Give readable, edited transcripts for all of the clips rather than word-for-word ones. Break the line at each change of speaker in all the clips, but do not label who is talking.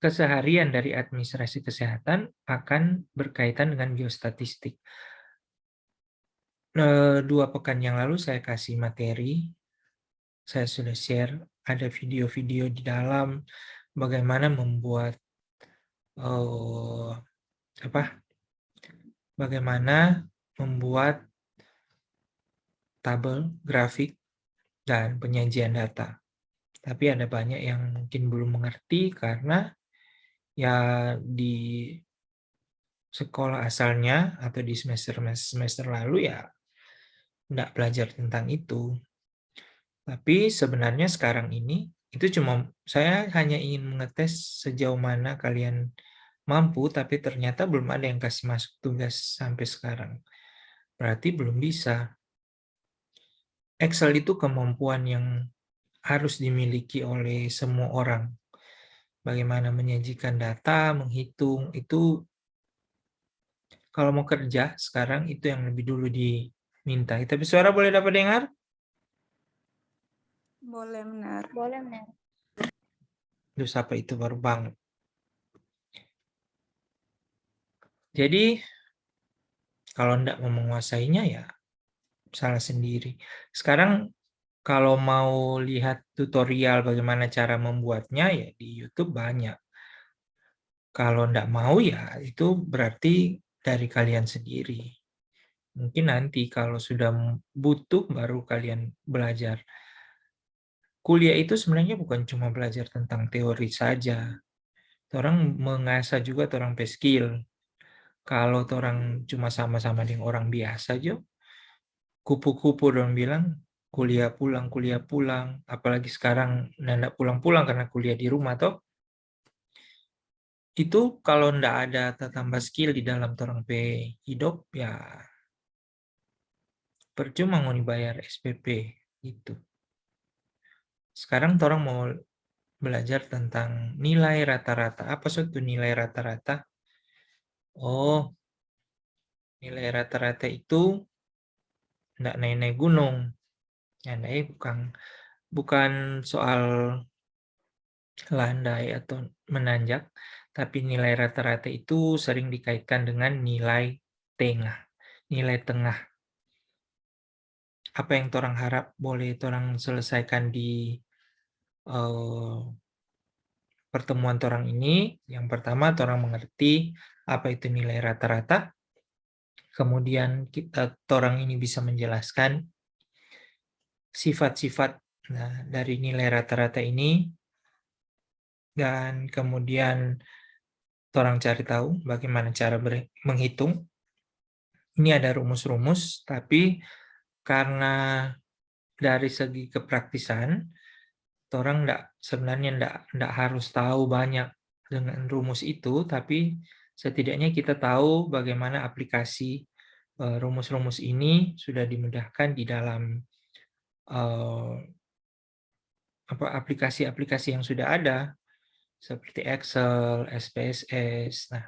keseharian dari administrasi kesehatan akan berkaitan dengan geostatistik. 2 pekan yang lalu saya kasih materi, saya sudah share, ada video-video di dalam bagaimana membuat tabel, grafik, dan penyajian data. Tapi ada banyak yang mungkin belum mengerti karena ya di sekolah asalnya atau di semester lalu ya enggak belajar tentang itu. Tapi sebenarnya sekarang ini itu saya hanya ingin mengetes sejauh mana kalian mampu, tapi ternyata belum ada yang kasih masuk tugas sampai sekarang. Berarti belum bisa. Excel itu kemampuan yang harus dimiliki oleh semua orang. Bagaimana menyajikan data, menghitung, itu kalau mau kerja sekarang itu yang lebih dulu diminta. Tapi suara boleh dapat dengar?
Boleh, benar.
Boleh, benar.
Terus apa itu baru banget. Jadi kalau enggak mau menguasainya ya salah sendiri. Sekarang kalau mau lihat tutorial bagaimana cara membuatnya ya di YouTube banyak. Kalau enggak mau ya itu berarti dari kalian sendiri. Mungkin nanti kalau sudah butuh baru kalian belajar. Kuliah itu sebenarnya bukan cuma belajar tentang teori saja. Orang mengasah juga orang skill. Kalau orang cuma sama-sama dengan orang biasa aja, kupu-kupu orang bilang kuliah pulang, apalagi sekarang ndak pulang-pulang karena kuliah di rumah toh. Itu kalau ndak ada tambah skill di dalam orang hidup ya percuma mau dibayar SPP itu. Sekarang orang mau belajar tentang nilai rata-rata. Apa suatu nilai rata-rata? Oh, nilai rata-rata itu ndak naik-naik gunung. Ya, bukan soal landai atau menanjak, tapi nilai rata-rata itu sering dikaitkan dengan nilai tengah. Apa yang orang harap boleh orang selesaikan di pertemuan orang ini. Yang pertama, orang mengerti apa itu nilai rata-rata. Kemudian orang ini bisa menjelaskan sifat-sifat dari nilai rata-rata ini. Dan kemudian orang cari tahu bagaimana cara menghitung. Ini ada rumus-rumus, tapi karena dari segi kepraktisan, orang sebenarnya enggak harus tahu banyak dengan rumus itu, tapi setidaknya kita tahu bagaimana aplikasi rumus-rumus ini sudah dimudahkan di dalam aplikasi-aplikasi yang sudah ada, seperti Excel, SPSS. Nah,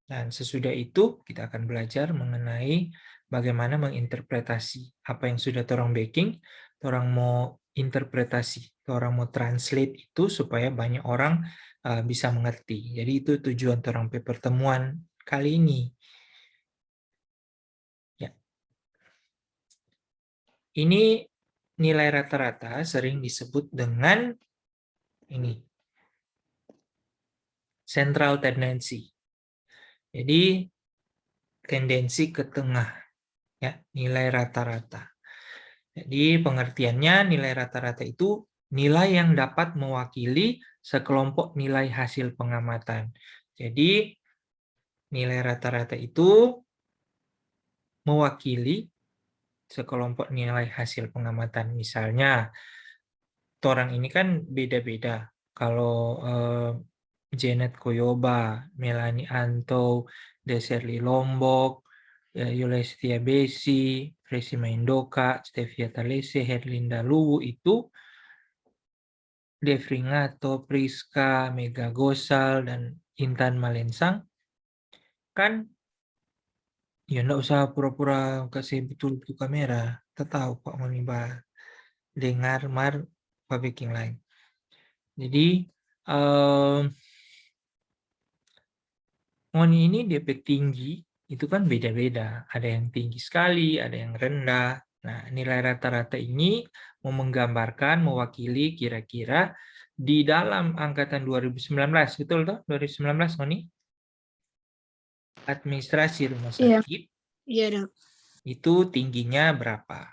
dan sesudah itu kita akan belajar mengenai bagaimana menginterpretasi apa yang sudah orang backing, orang mau interpretasi, orang mau translate itu supaya banyak orang bisa mengerti. Jadi itu tujuan orang pertemuan kali ini. Ya. Ini nilai rata-rata sering disebut dengan ini central tendency. Jadi tendensi ke tengah, ya, nilai rata-rata. Jadi pengertiannya nilai rata-rata itu nilai yang dapat mewakili sekelompok nilai hasil pengamatan. Jadi nilai rata-rata itu mewakili sekelompok nilai hasil pengamatan. Misalnya, orang ini kan beda-beda. Kalau Janet Koyoba, Melanie Anto, Deserli Lombok, Yulestia Besi, Resi Maindoka, Stevia Talese, Herlinda Luwu itu Devringato, Priska, Mega Gosal, dan Intan Malensang kan ya enggak usah pura-pura kasih betul itu kamera. Kita tahu Pak Manibah. dengar backing line. Jadi ngoni ini DP tinggi itu kan beda-beda. Ada yang tinggi sekali, ada yang rendah. Nah, nilai rata-rata ini mau menggambarkan, mewakili kira-kira di dalam angkatan 2019, betul toh? 2019 ngoni? Administrasi rumah
Iya.
sakit
Iya, Dok.
itu tingginya berapa?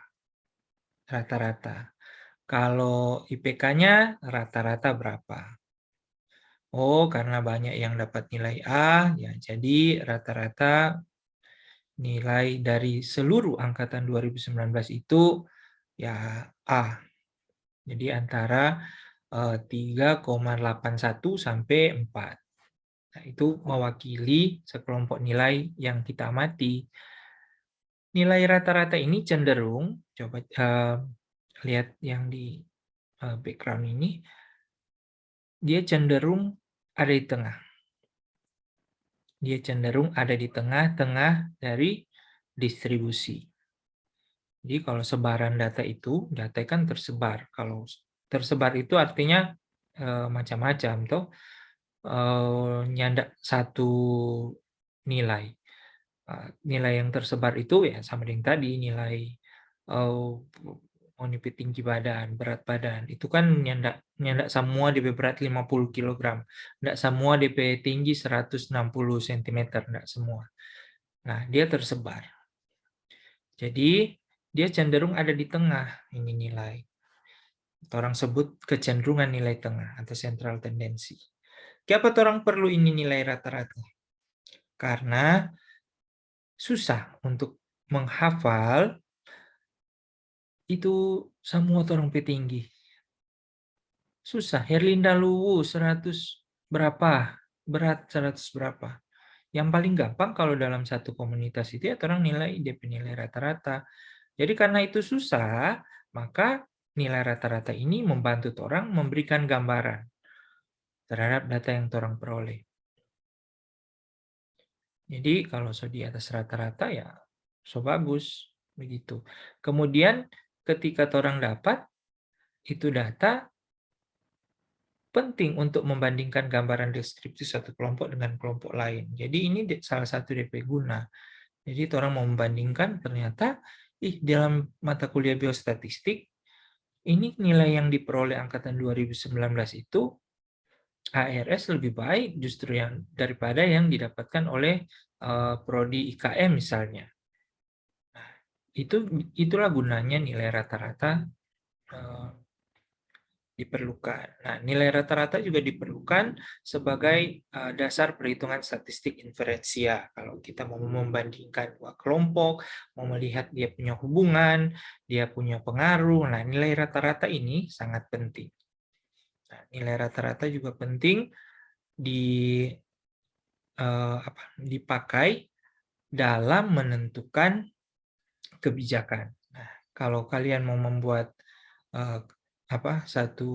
Rata-rata. Kalau IPK-nya rata-rata berapa? Oh, karena banyak yang dapat nilai A, ya jadi rata-rata nilai dari seluruh angkatan 2019 itu ya A. Jadi antara 3,81 sampai 4. Nah, itu mewakili sekelompok nilai yang kita amati. Nilai rata-rata ini cenderung, coba lihat yang di background ini, dia cenderung ada di tengah. Dia cenderung ada di tengah-tengah dari distribusi. Jadi kalau sebaran data itu, data kan tersebar. Kalau tersebar itu artinya macam-macam, toh nyandak satu nilai. Nilai yang tersebar itu ya sama dengan tadi nilai monipit tinggi badan, berat badan. Itu kan nyandak semua DP berat 50 kg. Nggak semua DP tinggi 160 cm, nggak semua. Nah, dia tersebar. Jadi, dia cenderung ada di tengah ini nilai. Orang sebut kecenderungan nilai tengah atau central tendency. Kenapa orang perlu ini nilai rata-rata? Karena susah untuk menghafal itu semua orang petinggi. Susah. Herlinda Luwu 100 berapa? Berat 100 berapa? Yang paling gampang kalau dalam satu komunitas itu ya orang nilai DP nilai rata-rata. Jadi karena itu susah, maka nilai rata-rata ini membantu orang memberikan gambaran terhadap data yang orang peroleh. Jadi kalau so di atas rata-rata ya so bagus begitu. Kemudian ketika orang dapat itu data penting untuk membandingkan gambaran deskripsi satu kelompok dengan kelompok lain. Jadi ini salah satu DP guna. Jadi orang mau membandingkan ternyata dalam mata kuliah biostatistik ini nilai yang diperoleh angkatan 2019 itu ARS lebih baik justru yang daripada yang didapatkan oleh prodi IKM misalnya. Nah, itulah gunanya nilai rata-rata diperlukan. Nah, nilai rata-rata juga diperlukan sebagai dasar perhitungan statistik inferensia. Kalau kita mau membandingkan dua kelompok, mau melihat dia punya hubungan, dia punya pengaruh. Nah, nilai rata-rata ini sangat penting. Nah, nilai rata-rata juga penting dipakai dalam menentukan kebijakan. Nah, kalau kalian mau membuat satu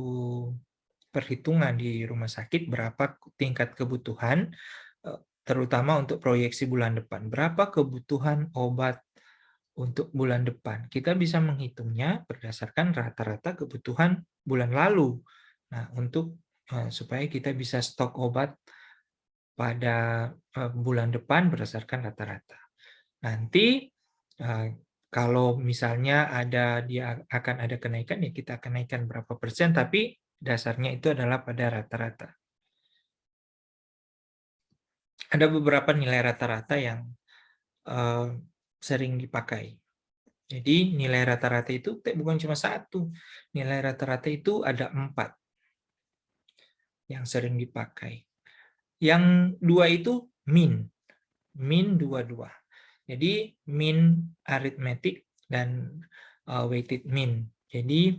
perhitungan di rumah sakit berapa tingkat kebutuhan, terutama untuk proyeksi bulan depan. Berapa kebutuhan obat untuk bulan depan? Kita bisa menghitungnya berdasarkan rata-rata kebutuhan bulan lalu. Nah, untuk supaya kita bisa stok obat pada bulan depan berdasarkan rata-rata. Nanti kalau misalnya dia akan ada kenaikan, ya kita kenaikan berapa persen, tapi dasarnya itu adalah pada rata-rata. Ada beberapa nilai rata-rata yang sering dipakai. Jadi nilai rata-rata itu bukan cuma satu. Nilai rata-rata itu ada 4 yang sering dipakai. Yang 2 itu min. Min 22. Jadi mean arithmetic dan weighted mean. Jadi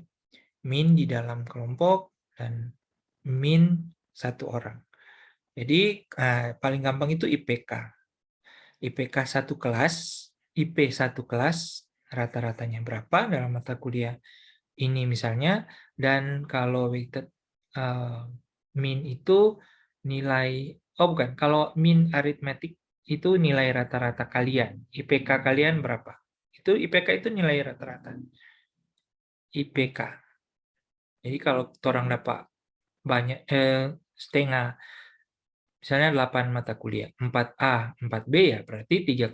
mean di dalam kelompok dan mean satu orang. Jadi paling gampang itu IPK. IPK satu kelas, IP satu kelas rata-ratanya berapa dalam mata kuliah ini misalnya, dan kalau weighted mean itu nilai, kalau mean arithmetic itu nilai rata-rata kalian. IPK kalian berapa? Itu IPK itu nilai rata-rata. IPK. Jadi kalau orang dapat banyak setengah, misalnya 8 mata kuliah, 4A, 4B ya berarti 3,5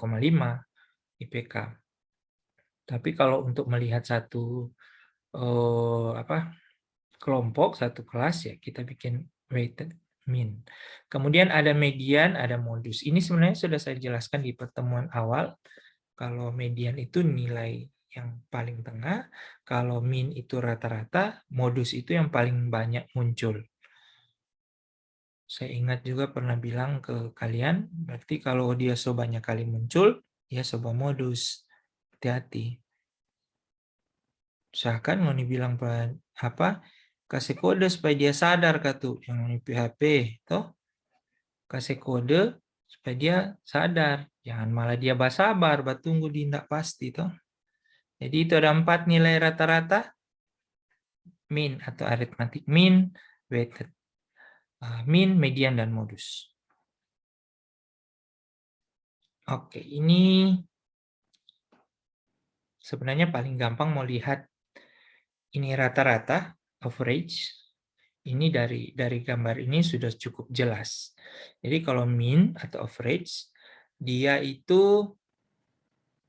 IPK. Tapi kalau untuk melihat satu kelompok, satu kelas ya kita bikin weighted mean. Kemudian ada median, ada modus. Ini sebenarnya sudah saya jelaskan di pertemuan awal. Kalau median itu nilai yang paling tengah, kalau mean itu rata-rata, modus itu yang paling banyak muncul. Saya ingat juga pernah bilang ke kalian, berarti kalau dia so banyak kali muncul, ya coba modus. Hati-hati. Usahakan ngoni bilang apa? Kasih kode supaya dia sadar katu, yang ngoni PHP, toh. Kasih kode supaya dia sadar. Jangan malah dia basabar, batunggu tindak pasti toh. Jadi itu ada 4 nilai rata-rata, mean atau arithmetic mean, weighted mean, median, dan modus. Oke, ini sebenarnya paling gampang mau lihat ini rata-rata, average. Ini dari gambar ini sudah cukup jelas. Jadi kalau mean atau average, dia itu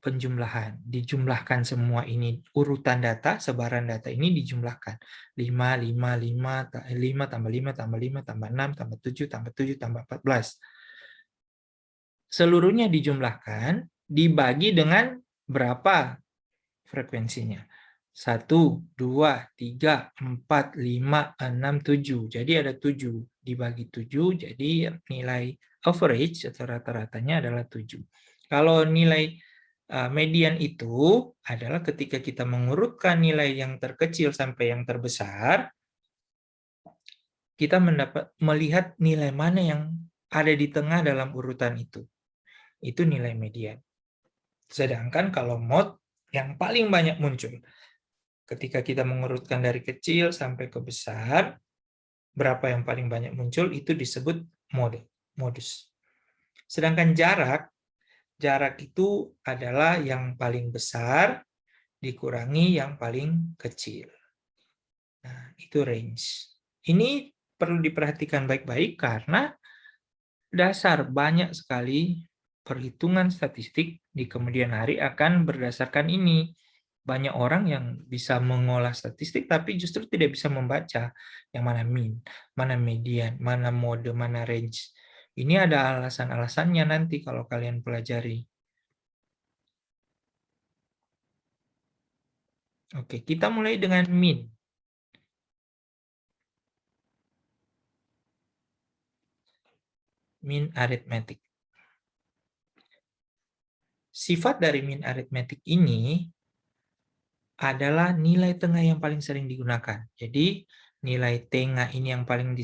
penjumlahan. Dijumlahkan semua ini, urutan data, sebaran data ini dijumlahkan. 5, 5, 5, 5 tambah 5, tambah 5, tambah 6, tambah 7, tambah 7, tambah 14. Seluruhnya dijumlahkan, dibagi dengan berapa frekuensinya. 1, 2, 3, 4, 5, 6, 7. Jadi ada 7. Dibagi 7, jadi nilai average atau rata-ratanya adalah 7. Kalau nilai median itu adalah ketika kita mengurutkan nilai yang terkecil sampai yang terbesar, kita melihat nilai mana yang ada di tengah dalam urutan itu. Itu nilai median. Sedangkan kalau mode yang paling banyak muncul, ketika kita mengurutkan dari kecil sampai ke besar, berapa yang paling banyak muncul, itu disebut modus. Sedangkan jarak itu adalah yang paling besar dikurangi yang paling kecil. Nah, itu range. Ini perlu diperhatikan baik-baik karena dasar banyak sekali perhitungan statistik di kemudian hari akan berdasarkan ini. Banyak orang yang bisa mengolah statistik tapi justru tidak bisa membaca yang mana mean, mana median, mana mode, mana range. Ini ada alasan-alasannya nanti kalau kalian pelajari. Oke, kita mulai dengan mean. Mean arithmetic. Sifat dari mean arithmetic ini adalah nilai tengah yang paling sering digunakan. Jadi nilai tengah ini yang paling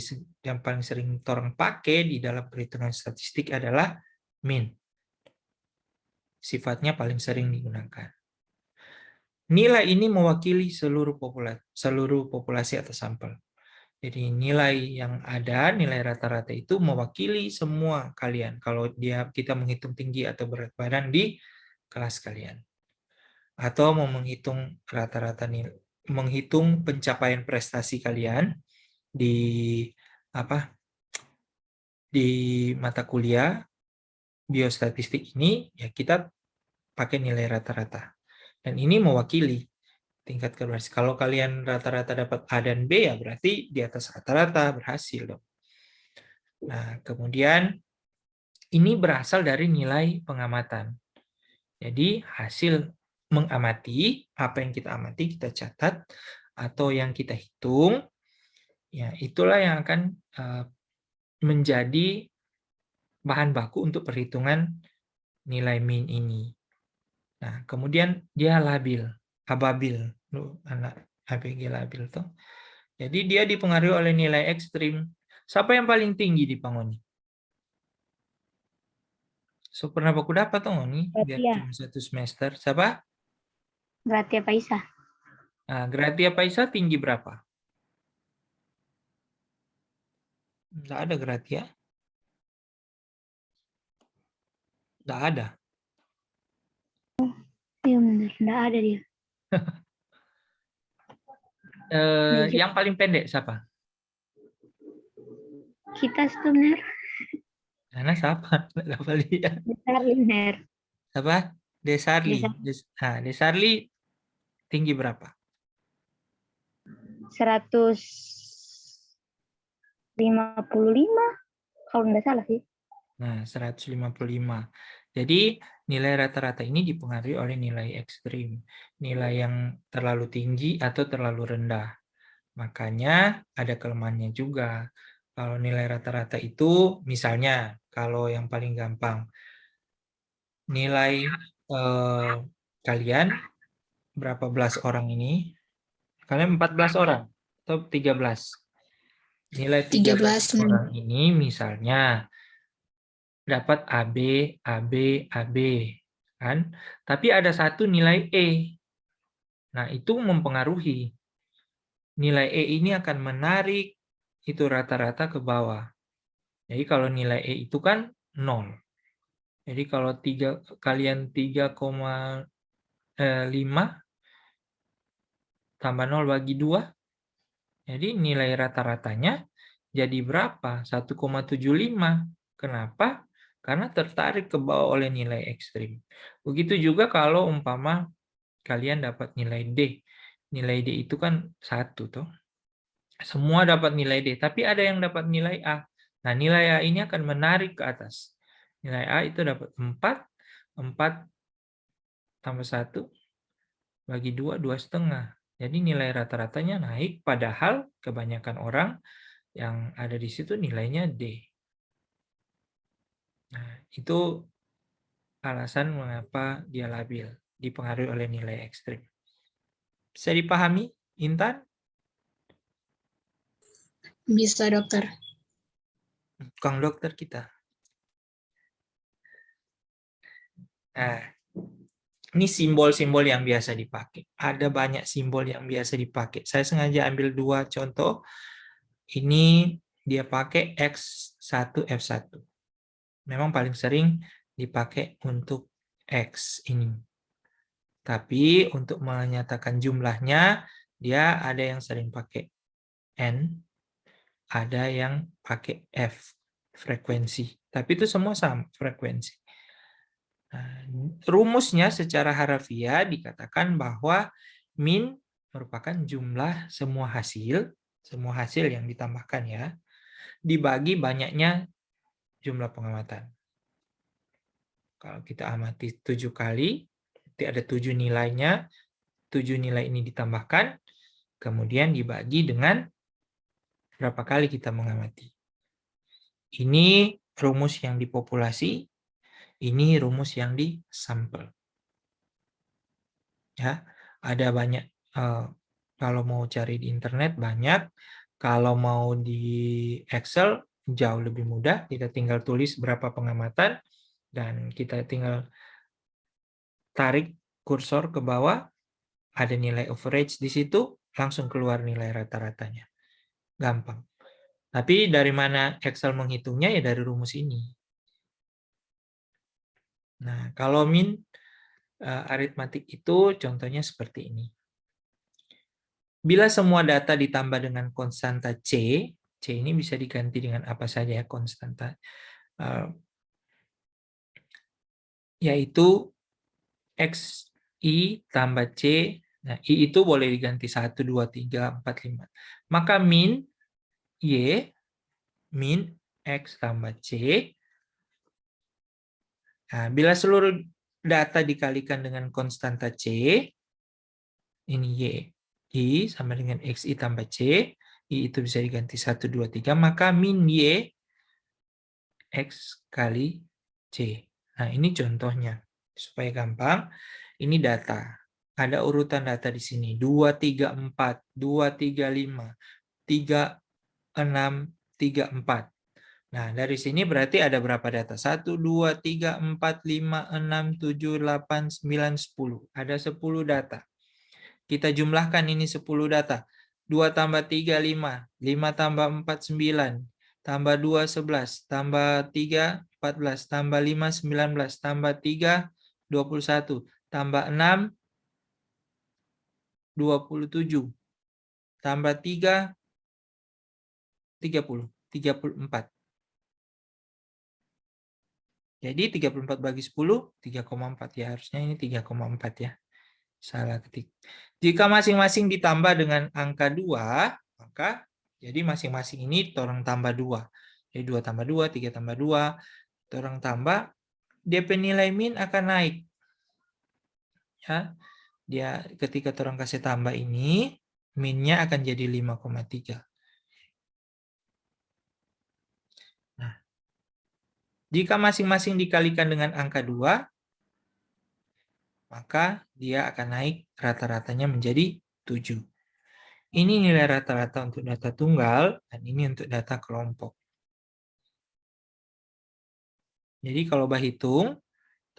sering orang pakai di dalam perhitungan statistik adalah mean. Sifatnya paling sering digunakan. Nilai ini mewakili seluruh populasi atau sampel. Jadi nilai yang ada, nilai rata-rata itu mewakili semua kalian. Kalau kita menghitung tinggi atau berat badan di kelas kalian. Atau mau menghitung rata-rata nilai, menghitung pencapaian prestasi kalian di mata kuliah biostatistik ini, ya kita pakai nilai rata-rata. Dan ini mewakili tingkat keberhasilan. Kalau kalian rata-rata dapat A dan B, ya berarti di atas rata-rata berhasil dong. Nah, kemudian ini berasal dari nilai pengamatan. Jadi hasil mengamati, apa yang kita amati, kita catat, atau yang kita hitung, ya itulah yang akan menjadi bahan baku untuk perhitungan nilai mean ini. Nah, kemudian dia labil, ababil, anak APG labil tuh. Jadi dia dipengaruhi oleh nilai ekstrim. Siapa yang paling tinggi di Pangoni? So pernah baku dapat tuh nih biar
Gratia.
cuma 1 semester. Siapa?
Gratia Paisa.
Nah, Gratia Paisa tinggi berapa? Enggak ada Gratia. Enggak ada.
Iya benar, enggak ada dia.
Yang paling pendek siapa?
Kita sebenarnya
Karena siapa? Nggak dapat lihat.
besar linear.
Apa? Desarli. Desarli tinggi berapa?
155 kalau nggak salah sih.
Nah, 155. Jadi, nilai rata-rata ini dipengaruhi oleh nilai ekstrim. Nilai yang terlalu tinggi atau terlalu rendah. Makanya ada kelemahannya juga. Kalau nilai rata-rata itu, misalnya, kalau yang paling gampang, nilai kalian, berapa belas orang ini? Kalian 14 orang atau 13? Nilai 13
13.
orang ini misalnya dapat AB, AB, AB, kan? Tapi ada satu nilai E. Nah, itu mempengaruhi. Nilai E ini akan menarik itu rata-rata ke bawah. Jadi kalau nilai E itu kan 0. Jadi kalau kalian 3,5 tambah 0 bagi 2, jadi nilai rata-ratanya jadi berapa? 1,75. Kenapa? Karena tertarik ke bawah oleh nilai ekstrim. Begitu juga kalau umpama kalian dapat nilai D. Nilai D itu kan 1 toh. Semua dapat nilai D, tapi ada yang dapat nilai A. Nah, nilai A ini akan menarik ke atas. Nilai A itu dapat 4, 4 tambah 1 bagi 2, 2,5. Jadi nilai rata-ratanya naik, padahal kebanyakan orang yang ada di situ nilainya D. Nah, itu alasan mengapa dia labil, dipengaruhi oleh nilai ekstrim. Bisa dipahami, Intan?
Bisa, dokter.
Tukang dokter kita. Nah, ini simbol-simbol yang biasa dipakai. Ada banyak simbol yang biasa dipakai. Saya sengaja ambil 2 contoh. Ini dia pakai X1, F1. Memang paling sering dipakai untuk X ini. Tapi untuk menyatakan jumlahnya, dia ada yang sering pakai N, ada yang pakai F, frekuensi. Tapi itu semua sama, frekuensi. Nah, rumusnya secara harafiah dikatakan bahwa min merupakan jumlah semua hasil yang ditambahkan ya, dibagi banyaknya jumlah pengamatan. Kalau kita amati 7 kali, nanti ada 7 nilainya, 7 nilai ini ditambahkan, kemudian dibagi dengan berapa kali kita mengamati. Ini rumus yang dipopulasi, ini rumus yang disampel. Ya, ada banyak, kalau mau cari di internet banyak, kalau mau di Excel jauh lebih mudah, kita tinggal tulis berapa pengamatan, dan kita tinggal tarik kursor ke bawah, ada nilai average di situ, langsung keluar nilai rata-ratanya. Gampang. Tapi dari mana Excel menghitungnya ya dari rumus ini. Nah, kalau min aritmatik itu contohnya seperti ini. Bila semua data ditambah dengan konstanta C, C ini bisa diganti dengan apa saja ya konstanta, yaitu XI tambah C, nah I itu boleh diganti 1, 2, 3, 4, 5. Maka min Y, min X tambah C, nah, bila seluruh data dikalikan dengan konstanta C, ini Y, I sama dengan XI tambah C, I itu bisa diganti 1, 2, 3, maka min Y, X kali C. Nah, ini contohnya. Supaya gampang, ini data. Ada urutan data di sini. 2, 3, 4, 2, 3, 5, 3, 6, 3, 4. Nah, dari sini berarti ada berapa data? 1, 2, 3, 4, 5, 6, 7, 8, 9, 10. Ada 10 data. Kita jumlahkan ini 10 data. 2 tambah 3, 5. 5 tambah 4, 9. Tambah 2, 11. Tambah 3, 14. Tambah 5, 19. Tambah 3, 21. Tambah 6, 27. tambah 3, 30, 34. Jadi 34 bagi 10, 3,4 ya. Harusnya ini 3,4 ya. Salah ketik. Jika masing-masing ditambah dengan angka 2, maka jadi masing-masing ini torang tambah 2. Jadi 2 tambah 2, 3 tambah 2, torang tambah, DP nilai min akan naik. Ya, dia ketika torang kasih tambah ini, minnya akan jadi 5,3. Nah, jika masing-masing dikalikan dengan angka 2, maka dia akan naik rata-ratanya menjadi 7. Ini nilai rata-rata untuk data tunggal, dan ini untuk data kelompok. Jadi kalau bah hitung,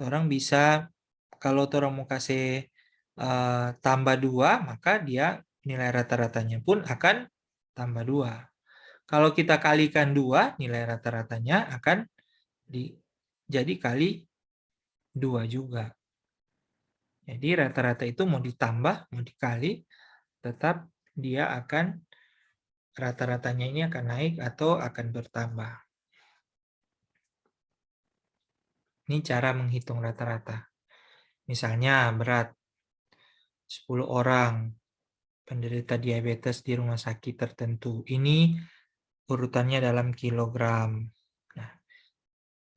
orang bisa, kalau orang mau kasih tambah 2, maka dia nilai rata-ratanya pun akan tambah 2. Kalau kita kalikan 2, nilai rata-ratanya akan jadi kali 2 juga. Jadi rata-rata itu mau ditambah, mau dikali, tetap dia akan, rata-ratanya ini akan naik atau akan bertambah. Ini cara menghitung rata-rata. Misalnya berat 10 orang penderita diabetes di rumah sakit tertentu. Ini urutannya dalam kilogram. Nah,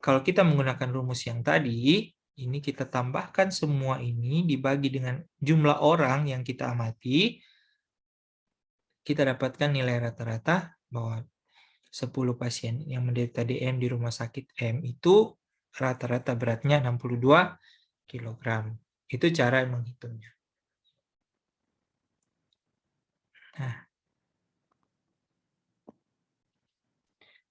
kalau kita menggunakan rumus yang tadi, ini kita tambahkan semua ini dibagi dengan jumlah orang yang kita amati, kita dapatkan nilai rata-rata bahwa 10 pasien yang menderita DM di rumah sakit M itu rata-rata beratnya 62 kg. Itu cara menghitungnya. Nah,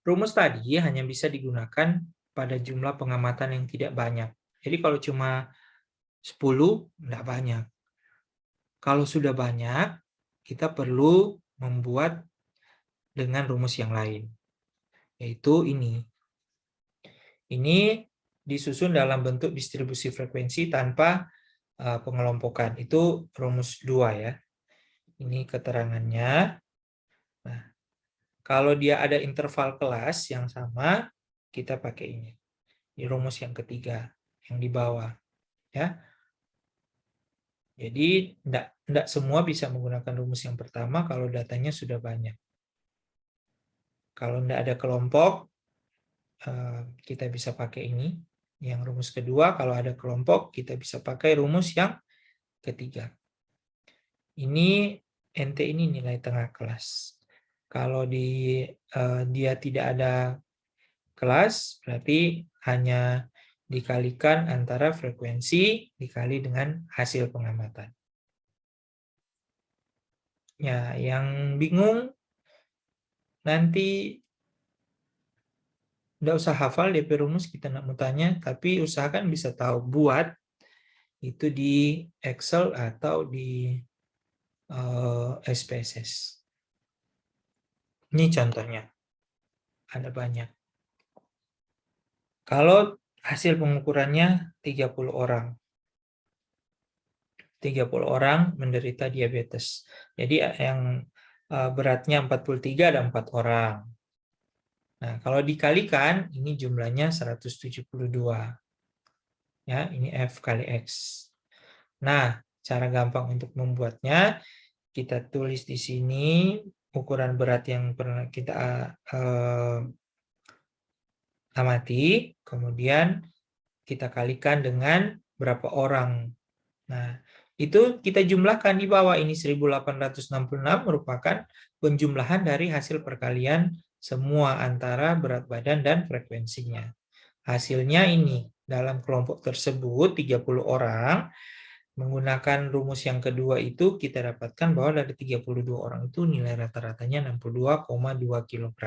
rumus tadi hanya bisa digunakan pada jumlah pengamatan yang tidak banyak. Jadi kalau cuma 10, tidak banyak. Kalau sudah banyak, kita perlu membuat dengan rumus yang lain. Yaitu ini. Ini disusun dalam bentuk distribusi frekuensi tanpa pengelompokan. Itu rumus 2 ya. Ini keterangannya. Nah, kalau dia ada interval kelas yang sama, kita pakai ini. Di rumus yang ketiga, yang di bawah. Ya. Jadi tidak semua bisa menggunakan rumus yang pertama kalau datanya sudah banyak. Kalau tidak ada kelompok, kita bisa pakai ini. Yang rumus kedua, kalau ada kelompok, kita bisa pakai rumus yang ketiga. Ini NT ini nilai tengah kelas. Kalau dia tidak ada kelas, berarti hanya dikalikan antara frekuensi dikali dengan hasil pengamatan. Ya, yang bingung nanti tidak usah hafal DP rumus kita nak mau tanya, tapi usahakan bisa tahu buat itu di Excel atau di SPSS. Ini contohnya, ada banyak. Kalau hasil pengukurannya 30 orang. 30 orang menderita diabetes. Jadi yang beratnya 43 ada 4 orang. Nah, kalau dikalikan ini jumlahnya 172. Ya, ini F kali X. Nah, cara gampang untuk membuatnya kita tulis di sini ukuran berat yang pernah kita amati, kemudian kita kalikan dengan berapa orang. Nah, itu kita jumlahkan di bawah ini 1866 merupakan penjumlahan dari hasil perkalian semua antara berat badan dan frekuensinya. Hasilnya ini, dalam kelompok tersebut 30 orang, menggunakan rumus yang kedua itu kita dapatkan bahwa dari 32 orang itu nilai rata-ratanya 62,2 kg.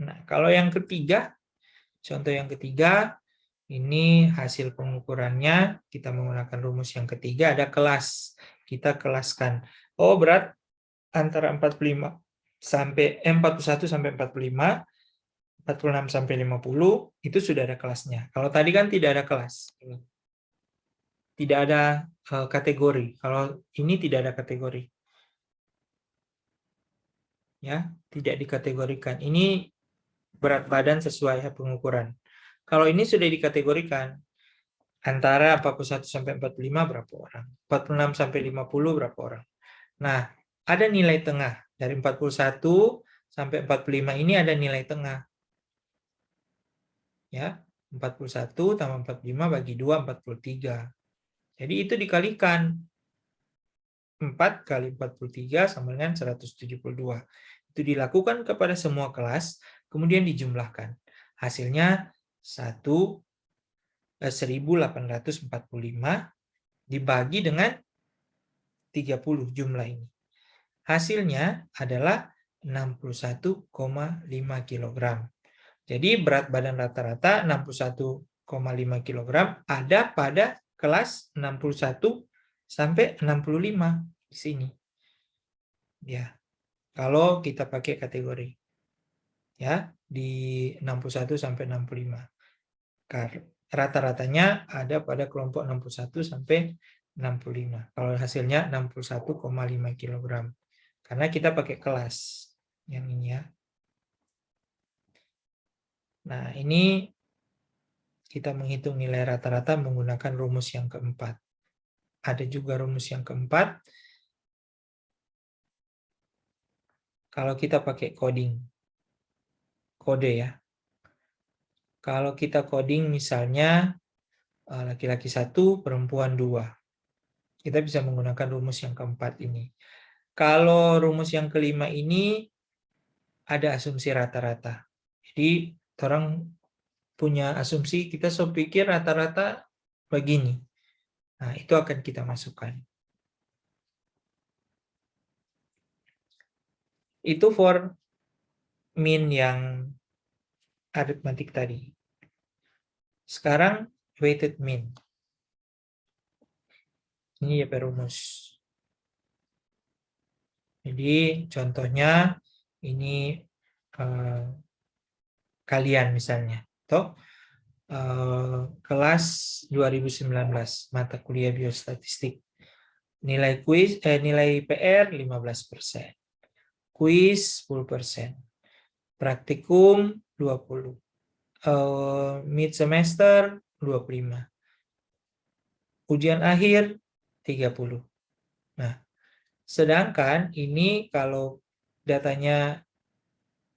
Nah, kalau yang ketiga, contoh yang ketiga, ini hasil pengukurannya, kita menggunakan rumus yang ketiga, ada kelas. Kita kelaskan. Oh, berat antara 41 sampai 45, 46 sampai 50, itu sudah ada kelasnya. Kalau tadi kan tidak ada kelas. Tidak ada kategori. Kalau ini tidak ada kategori. Ya, tidak dikategorikan. Ini berat badan sesuai pengukuran. Kalau ini sudah dikategorikan antara 41 sampai 45 berapa orang? 46 sampai 50 berapa orang? Nah, ada nilai tengah. Dari 41 sampai 45 ini ada nilai tengah. Ya, 41 tambah 45 bagi 2, 43. Jadi itu dikalikan. 4 kali 43 sama dengan 172. Itu dilakukan kepada semua kelas, kemudian dijumlahkan. Hasilnya 1845 dibagi dengan 30 jumlah ini. Hasilnya adalah 61,5 kg. Jadi berat badan rata-rata 61,5 kg ada pada kelas 61 sampai 65 di sini. Ya, kalau kita pakai kategori. Ya, di 61 sampai 65. Rata-ratanya ada pada kelompok 61 sampai 65. Kalau hasilnya 61,5 kg. Karena kita pakai kelas yang ini ya. Nah, ini kita menghitung nilai rata-rata menggunakan rumus yang keempat. Ada juga rumus yang keempat. Kalau kita pakai coding. Kode ya. Kalau kita coding misalnya laki-laki 1, perempuan 2. Kita bisa menggunakan rumus yang keempat ini. Kalau rumus yang kelima ini ada asumsi rata-rata. Jadi orang punya asumsi, kita pikir rata-rata begini. Nah, itu akan kita masukkan. Itu for min yang aritmatik tadi. Sekarang weighted mean. Ini ya rumus. Jadi contohnya ini kalian misalnya. Toh kelas 2019 mata kuliah biostatistik. Nilai PR 15%. Kuis 10%. Praktikum 20. Mid semester 25. Ujian akhir 30. Nah, sedangkan ini kalau datanya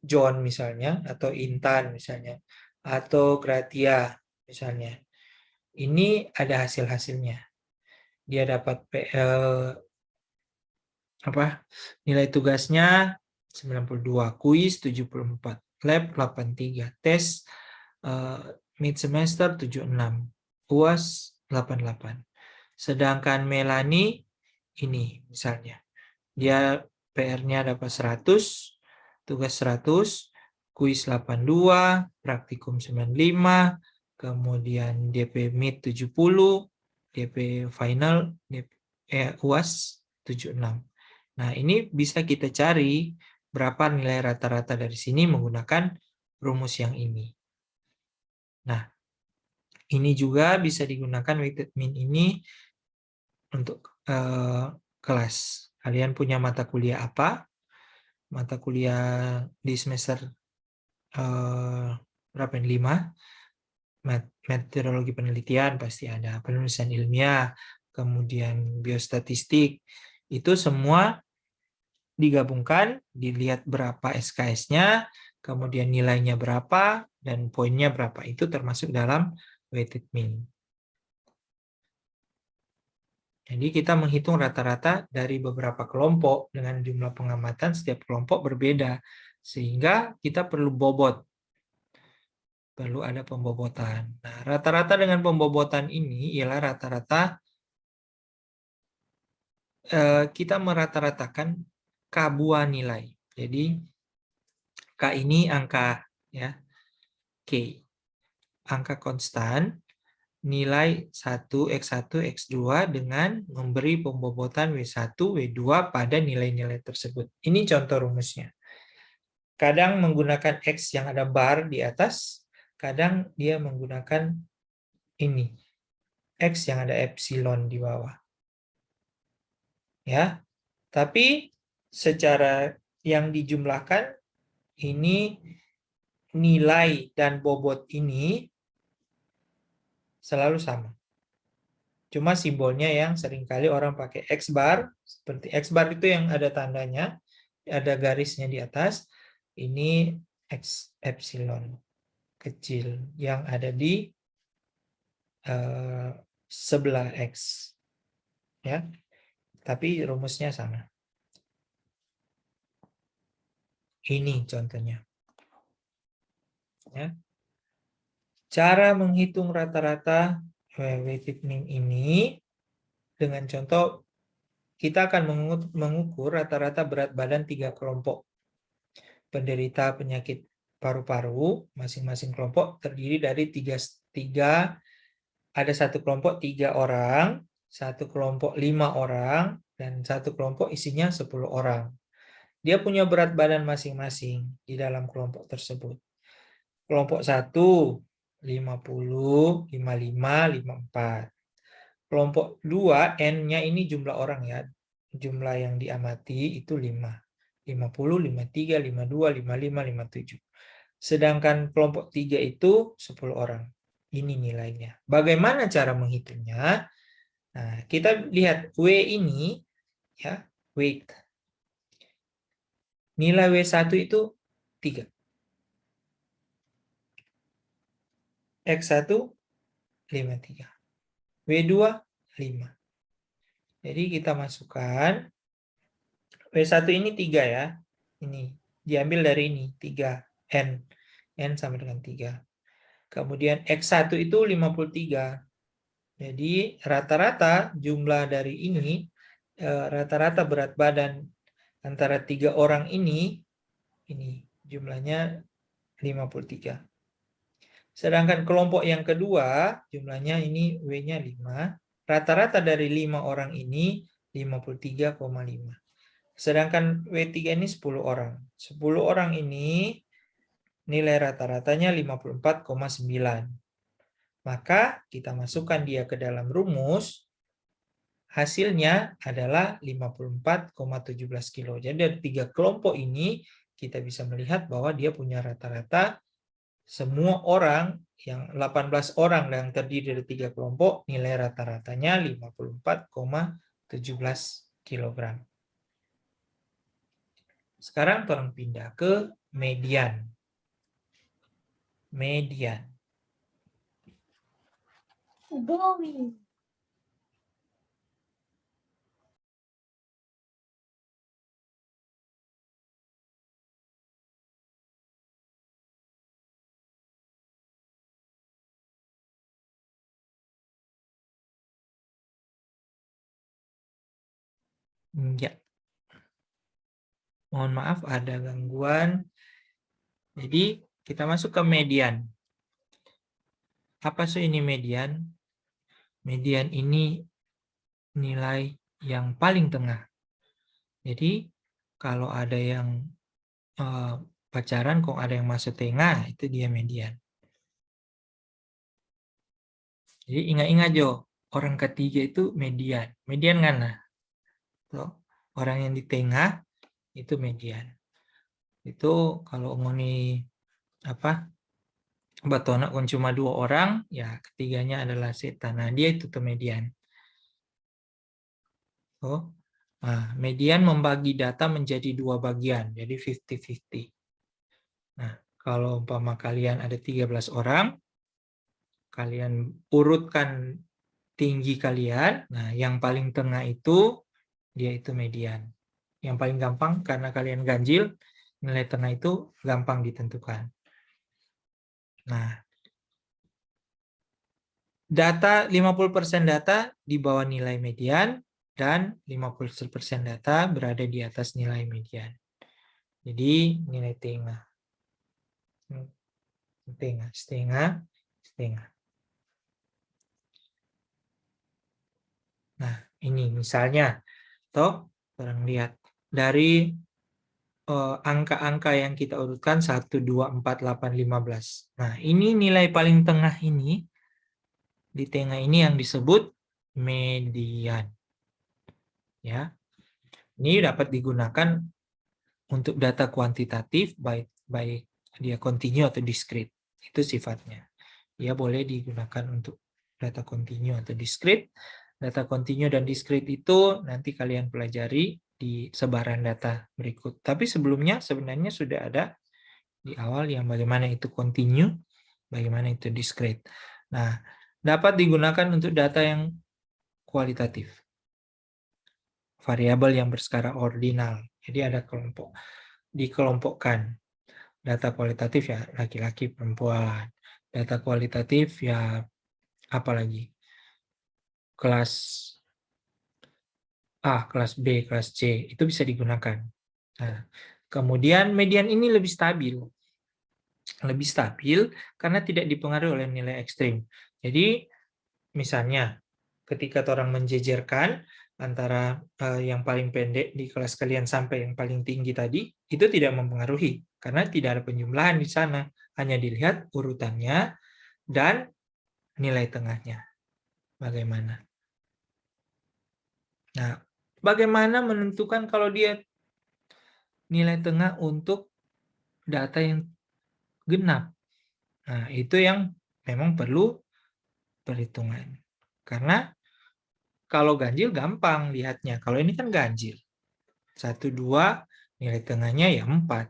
John misalnya, atau Intan misalnya, atau Gratia misalnya, ini ada hasil-hasilnya. Dia dapat nilai tugasnya 92, kuis 74, lab 83, tes mid semester 76, UAS 88. Sedangkan Melani ini misalnya, dia PR-nya dapat 100, tugas 100, kuis 82, praktikum 95, kemudian DP mid 70, DP final, UAS 76. Nah, ini bisa kita cari berapa nilai rata-rata dari sini menggunakan rumus yang ini. Nah, ini juga bisa digunakan weighted mean ini untuk kelas. Kalian punya mata kuliah apa? Mata kuliah di semester berapa ini? 5. Metodologi penelitian pasti ada. Penulisan ilmiah, kemudian biostatistik. Itu semua digabungkan, dilihat berapa SKS-nya, kemudian nilainya berapa, dan poinnya berapa. Itu termasuk dalam weighted mean. Jadi kita menghitung rata-rata dari beberapa kelompok dengan jumlah pengamatan setiap kelompok berbeda. Sehingga kita perlu bobot. Perlu ada pembobotan. Nah, rata-rata dengan pembobotan ini ialah rata-rata kita merata-ratakan KBUA nilai. Jadi K ini angka ya. K. Angka konstan nilai 1 X1 X2 dengan memberi pembobotan W1 W2 pada nilai-nilai tersebut. Ini contoh rumusnya. Kadang menggunakan X yang ada bar di atas, kadang dia menggunakan ini X yang ada epsilon di bawah. Ya, tapi secara yang dijumlahkan ini nilai dan bobot ini selalu sama. Cuma simbolnya yang seringkali orang pakai X bar, seperti X bar itu yang ada tandanya, ada garisnya di atas. Ini X epsilon kecil yang ada di sebelah X. Ya, tapi rumusnya sama. Ini contohnya. Ya. Cara menghitung rata-rata weighted mean ini dengan contoh kita akan mengukur rata-rata berat badan 3 kelompok penderita penyakit paru-paru. Masing-masing kelompok terdiri dari ada satu kelompok 3 orang, satu kelompok 5 orang, dan satu kelompok isinya 10 orang. Dia punya berat badan masing-masing di dalam kelompok tersebut. Kelompok 1, 50, 55, 54. Kelompok 2, N-nya ini jumlah orang ya. Jumlah yang diamati itu 5. 50, 53, 52, 55, 57. Sedangkan kelompok 3 itu 10 orang. Ini nilainya. Bagaimana cara menghitungnya? Nah, kita lihat W ini, ya, weight. Nilai W1 itu 3. X1, 53. W2, 5. Jadi kita masukkan W1 ini 3 ya. Ini diambil dari ini 3 N. N sama dengan 3. Kemudian X1 itu 53. Jadi rata-rata jumlah dari ini rata-rata berat badan antara 3 orang ini jumlahnya 53. Sedangkan kelompok yang kedua jumlahnya ini W-nya 5. Rata-rata dari 5 orang ini 53,5. Sedangkan W3 ini 10 orang. 10 orang ini nilai rata-ratanya 54,9. Maka kita masukkan dia ke dalam rumus. Hasilnya adalah 54,17 kilo. Jadi dari 3 kelompok ini kita bisa melihat bahwa dia punya rata-rata semua orang yang 18 orang yang terdiri dari 3 kelompok nilai rata-ratanya 54,17 kg. Sekarang tolong pindah ke median. Median.
Going.
Ya. Mohon maaf ada gangguan. Jadi kita masuk ke median. Apa sih ini median? Median ini nilai yang paling tengah. Jadi kalau ada yang pacaran, kok ada yang masuk tengah, itu dia median. Jadi ingat-ingat Jo, orang ketiga itu median. Median mana? Tuh, orang yang di tengah itu median. Itu kalau ngoni apa? Batona kon cuma 2 orang, ya ketiganya adalah setan. Nah, dia itu tuh median. Oh. Nah, median membagi data menjadi 2 bagian, jadi 50-50. Nah, kalau umpama kalian ada 13 orang, kalian urutkan tinggi kalian. Nah, yang paling tengah itu dia itu median. Yang paling gampang karena kalian ganjil, nilai tengah itu gampang ditentukan. Nah, data 50% data di bawah nilai median dan 50% data berada di atas nilai median. Jadi nilai tengah. Setengah. Nah, ini misalnya, toh, orang lihat dari angka-angka yang kita urutkan 1, 2, 4, 8, 15. Nah, ini nilai paling tengah ini Di tengah ini yang disebut median. Ya. Ini dapat digunakan untuk data kuantitatif, baik dia kontinu atau discrete. Itu sifatnya. Dia boleh digunakan untuk data kontinu atau discrete. Data kontinu dan discrete itu nanti kalian pelajari di sebaran data berikut. Tapi sebelumnya sebenarnya sudah ada di awal yang bagaimana itu kontinu, bagaimana itu discrete. Nah, dapat digunakan untuk data yang kualitatif. Variabel yang berskala ordinal. Jadi ada kelompok, dikelompokkan. Data kualitatif ya laki-laki, perempuan. Data kualitatif ya apalagi? Kelas A, kelas B, kelas C, itu bisa digunakan. Nah, kemudian median ini lebih stabil. Lebih stabil karena tidak dipengaruhi oleh nilai ekstrim. Jadi, misalnya, ketika orang menjejerkan antara yang paling pendek di kelas kalian sampai yang paling tinggi tadi, itu tidak mempengaruhi. Karena tidak ada penjumlahan di sana. Hanya dilihat urutannya dan nilai tengahnya. Bagaimana? Nah, bagaimana menentukan kalau dia nilai tengah untuk data yang genap? Nah, itu yang memang perlu perhitungan. Karena kalau ganjil gampang lihatnya. Kalau ini kan ganjil. 1, 2, nilai tengahnya ya 4.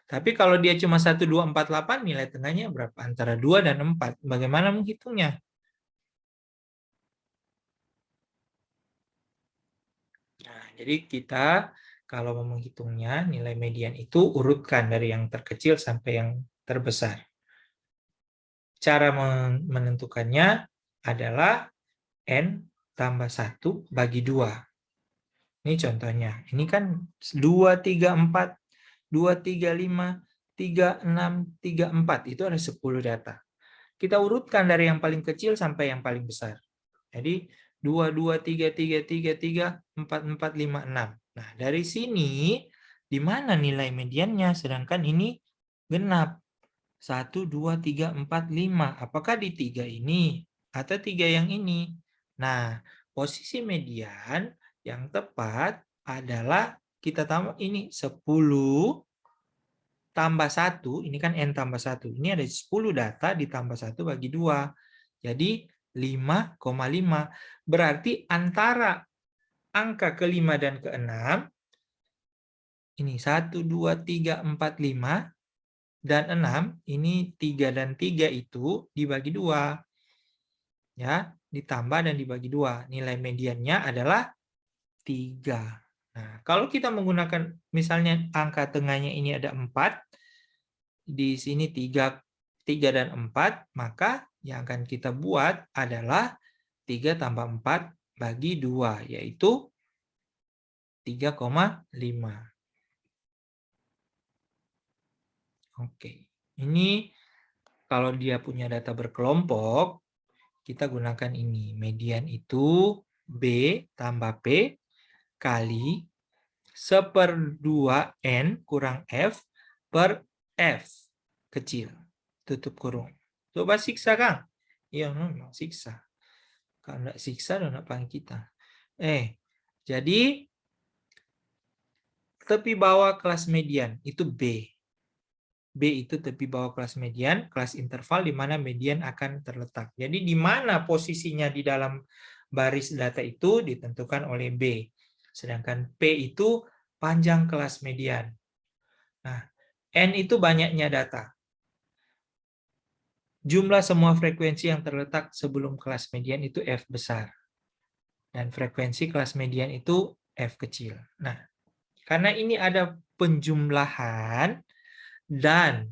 Tapi kalau dia cuma 1, 2, 4, 8, nilai tengahnya berapa? Antara 2 dan 4. Bagaimana menghitungnya? Nah, jadi kita kalau mau menghitungnya, nilai median itu urutkan dari yang terkecil sampai yang terbesar. Cara menentukannya adalah N tambah 1 bagi 2. Ini contohnya. Ini kan 2, 3, 4, 2, 3, 5, 3, 6, 3, 4. Itu ada 10 data. Kita urutkan dari yang paling kecil sampai yang paling besar. Jadi 2, 2, 3, 3, 3, 3, 4, 4, 5, 6. Nah, dari sini di mana nilai mediannya? Sedangkan ini genap. 1, 2, 3, 4, 5. Apakah di 3 ini atau 3 yang ini? Nah, posisi median yang tepat adalah kita tambah ini 10 tambah 1, ini kan N tambah 1. Ini ada 10 data ditambah 1 bagi 2. Jadi 5,5. Berarti antara angka ke-5 dan ke-6, ini 1, 2, 3, 4, 5, dan 6, ini 3 dan 3 itu dibagi 2. Ya, ditambah dan dibagi 2. Nilai mediannya adalah 3. Nah, kalau kita menggunakan misalnya angka tengahnya ini ada 4, di sini 3 dan 4, maka yang akan kita buat adalah 3 tambah 4 bagi 2, yaitu 3,5. Oke, ini kalau dia punya data berkelompok, kita gunakan ini. Median itu B tambah P kali 1/2 N kurang F per F kecil. Tutup kurung. Coba siksa, Kang. Iya, memang siksa. Kalau nggak siksa, udah nggak panggil kita. Jadi tepi bawah kelas median itu B. B itu tepi bawah kelas median, kelas interval di mana median akan terletak. Jadi di mana posisinya di dalam baris data itu ditentukan oleh B. Sedangkan P itu panjang kelas median. Nah, N itu banyaknya data. Jumlah semua frekuensi yang terletak sebelum kelas median itu F besar. Dan frekuensi kelas median itu F kecil. Nah, karena ini ada penjumlahan dan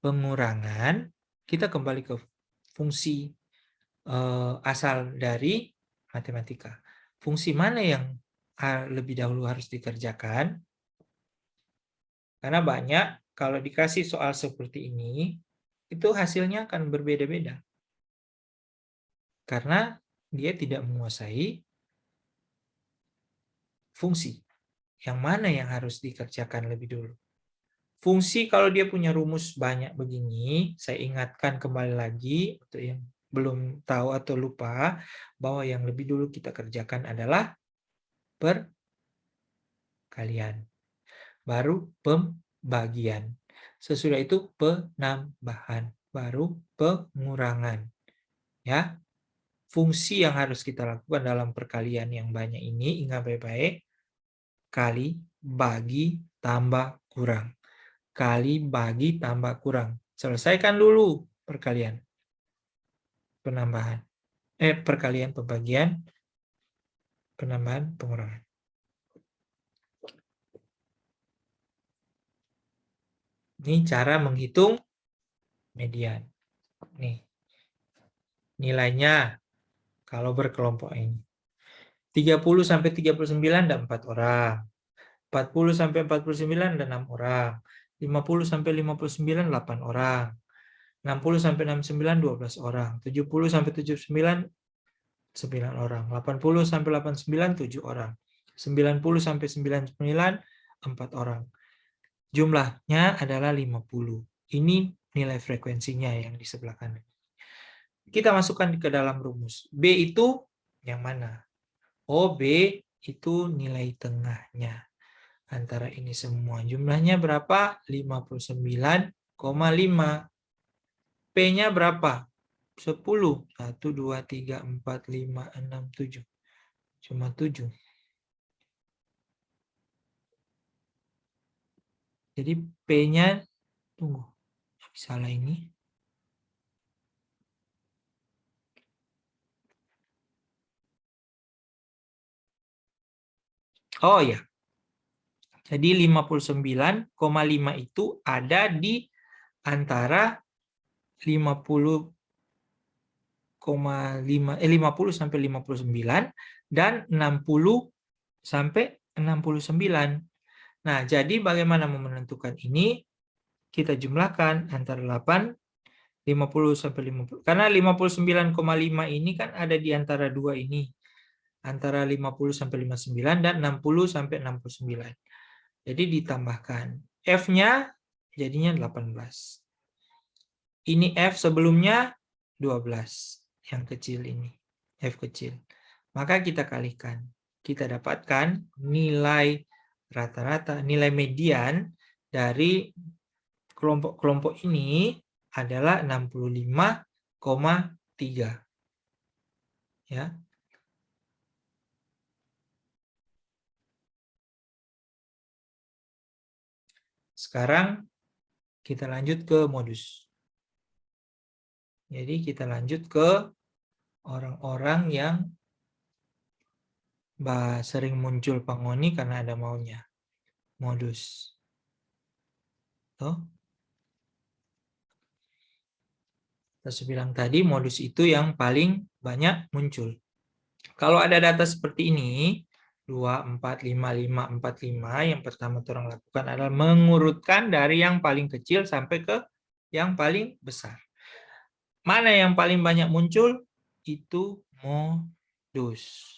pengurangan, kita kembali ke fungsi asal dari matematika. Fungsi mana yang lebih dahulu harus dikerjakan? Karena banyak, kalau dikasih soal seperti ini, itu hasilnya akan berbeda-beda. Karena dia tidak menguasai fungsi. Yang mana yang harus dikerjakan lebih dulu? Fungsi kalau dia punya rumus banyak begini, saya ingatkan kembali lagi untuk yang belum tahu atau lupa, bahwa yang lebih dulu kita kerjakan adalah perkalian. Baru pembagian. Sesudah itu penambahan. Baru pengurangan. Ya, fungsi yang harus kita lakukan dalam perkalian yang banyak ini, ingat baik-baik, kali, bagi, tambah, kurang. Kali, bagi, tambah, kurang. Selesaikan dulu perkalian. Penambahan. Perkalian, pembagian, penambahan, pengurangan. Ini cara menghitung median. Nih. Nilainya kalau berkelompok ini. 30 sampai 39 ada 4 orang. 40 sampai 49 ada 6 orang. 50 sampai 59 8 orang. 60 sampai 69 12 orang. 70 sampai 79 9 orang. 80 sampai 89 7 orang. 90 sampai 99 4 orang. Jumlahnya adalah 50. Ini nilai frekuensinya yang di sebelah kanan. Kita masukkan ke dalam rumus. B itu yang mana? Oh, B itu nilai tengahnya. Antara ini semua. Jumlahnya berapa? 59,5. P-nya berapa? 10. 1, 2, 3, 4, 5, 6, 7. Cuma 7. Jadi P-nya, tunggu, salah ini. Oh ya, jadi 59,5 itu ada di antara 50 sampai 59 dan 60 sampai 69. Nah, jadi bagaimana menentukan ini? Kita jumlahkan antara 8, 50 sampai 50. Karena 59,5 ini kan ada di antara dua ini. Antara 50 sampai 59 dan 60 sampai 69. Jadi ditambahkan. F-nya jadinya 18. Ini F sebelumnya 12. Yang kecil ini. F kecil. Maka kita kalikan. Kita dapatkan nilai rata-rata, nilai median dari kelompok-kelompok ini adalah 65,3. Ya. Sekarang kita lanjut ke modus. Jadi kita lanjut ke orang-orang yang sering muncul pangoni karena ada maunya. Modus. Tuh. Kita bilang tadi modus itu yang paling banyak muncul. Kalau ada data seperti ini, 2, 4, 5, 5, 4, 5, yang pertama orang lakukan adalah mengurutkan dari yang paling kecil sampai ke yang paling besar. Mana yang paling banyak muncul? Itu modus.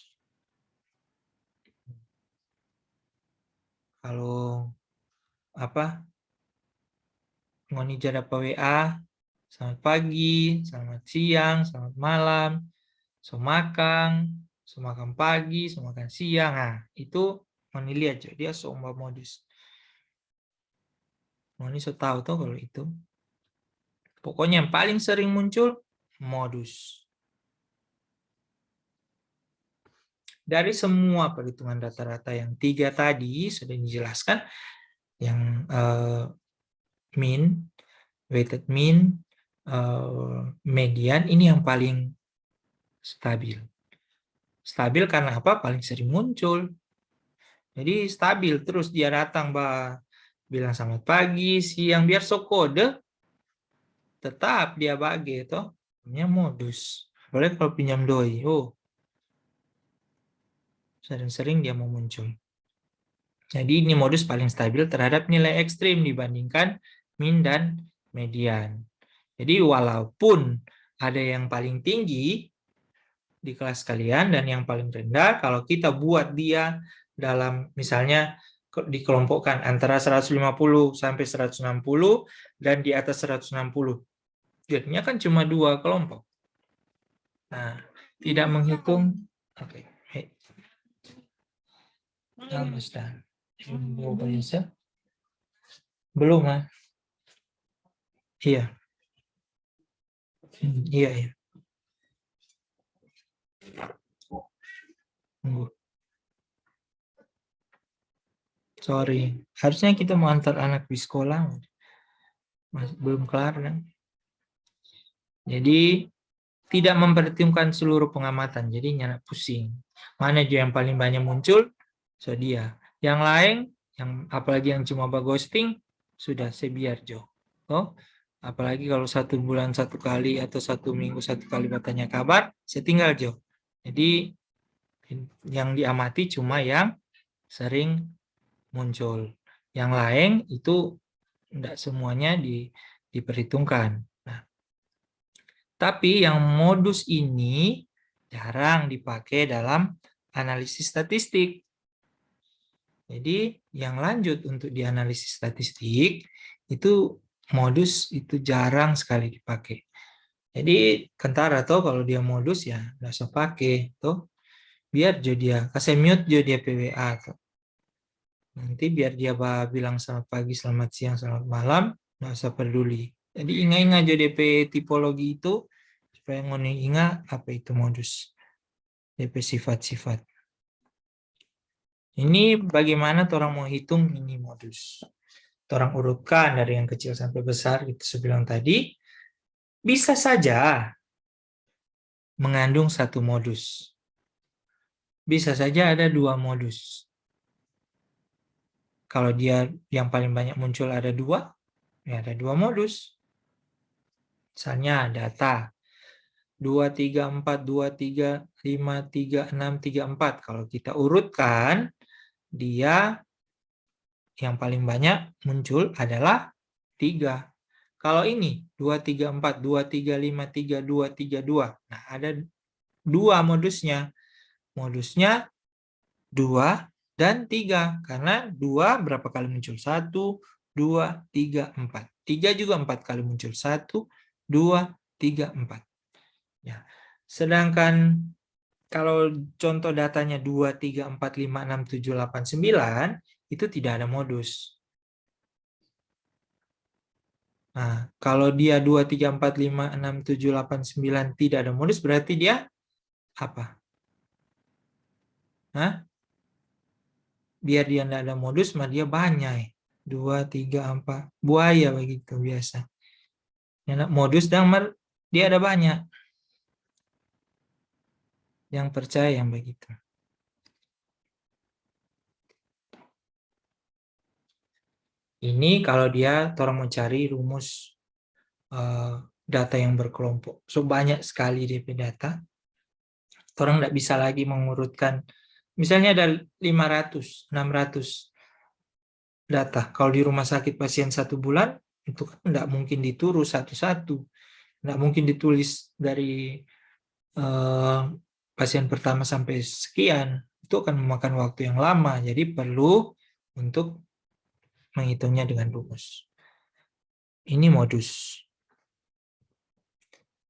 Kalau ngoni jada WA, selamat pagi, selamat siang, selamat malam, somakang pagi, somakang siang. Nah, itu ngoni lihat dia somba modus. Ngoni so tahu tuh kalau itu. Pokoknya yang paling sering muncul modus. Dari semua perhitungan rata-rata yang 3 tadi sudah dijelaskan, yang mean, weighted mean, median, ini yang paling stabil. Stabil karena apa? Paling sering muncul. Jadi stabil terus dia datang, bilang selamat pagi, siang, biar so kode, tetap dia bagi itu, namanya modus. Boleh kalau pinjam doi, sering-sering dia mau muncul. Jadi ini modus paling stabil terhadap nilai ekstrim dibandingkan mean dan median. Jadi walaupun ada yang paling tinggi di kelas kalian dan yang paling rendah, kalau kita buat dia dalam misalnya dikelompokkan antara 150 sampai 160 dan di atas 160. Jadinya kan cuma 2 kelompok. Nah, tidak menghitung. Oke. Hey. Understand. Belum, ah. Iya. Iya, iya. Tunggu. Sorry. Harusnya kita mau antar anak di sekolah. Belum kelar kan? Jadi tidak memperhitungkan seluruh pengamatan. Jadi nyana pusing. Mana dia yang paling banyak muncul? So dia. Yang lain, yang apalagi yang cuma ghosting, sudah sebiar Jo. Oh, apalagi kalau 1 bulan 1 kali atau 1 minggu 1 kali bertanya kabar, saya tinggal Jo. Jadi yang diamati cuma yang sering muncul. Yang lain itu tidak semuanya diperhitungkan. Nah, tapi yang modus ini jarang dipakai dalam analisis statistik. Jadi yang lanjut untuk dianalisis statistik itu modus itu jarang sekali dipakai. Jadi kentara tuh kalau dia modus ya nggak usah pakai tuh. Biar dia kasih mute dia PWA tuh. Nanti biar dia bilang selamat pagi, selamat siang, selamat malam, nggak usah peduli. Jadi ingat-ingat DP tipologi itu supaya ngoni ingat apa itu modus. DP sifat-sifat. Ini bagaimana orang mau hitung ini modus. Orang urutkan dari yang kecil sampai besar, itu saya tadi. Bisa saja mengandung 1 modus. Bisa saja ada 2 modus. Kalau dia yang paling banyak muncul ada 2, ya ada 2 modus. Misalnya data 2, 3, 4, 2, 3, 5, 3, 6, 3, 4. Kalau kita urutkan, dia yang paling banyak muncul adalah 3. Kalau ini 2, 3, 4, 2, 3, 5, 3, 2, 3, 2. Nah, ada 2 modusnya. Modusnya 2 dan 3. Karena 2 berapa kali muncul? 1, 2, 3, 4. 3 juga 4 kali muncul. 1, 2, 3, 4. Ya. Sedangkan kalau contoh datanya 2, 3, 4, 5, 6, 7, 8, 9, itu tidak ada modus. Nah, kalau dia 2, 3, 4, 5, 6, 7, 8, 9 tidak ada modus, berarti dia apa? Hah? Biar dia tidak ada modus, mah dia banyak. 2, 3, 4. Buaya begitu biasa. Modus dan dia ada banyak. Yang percaya yang begitu. Ini kalau dia orang mau cari rumus data yang berkelompok. So banyak sekali DP data. Orang tidak bisa lagi mengurutkan. Misalnya ada 500, 600 data. Kalau di rumah sakit pasien 1 bulan, itu kan tidak mungkin diturun satu-satu. Tidak mungkin ditulis dari pasien pertama sampai sekian. Itu akan memakan waktu yang lama. Jadi perlu untuk menghitungnya dengan rumus. Ini modus.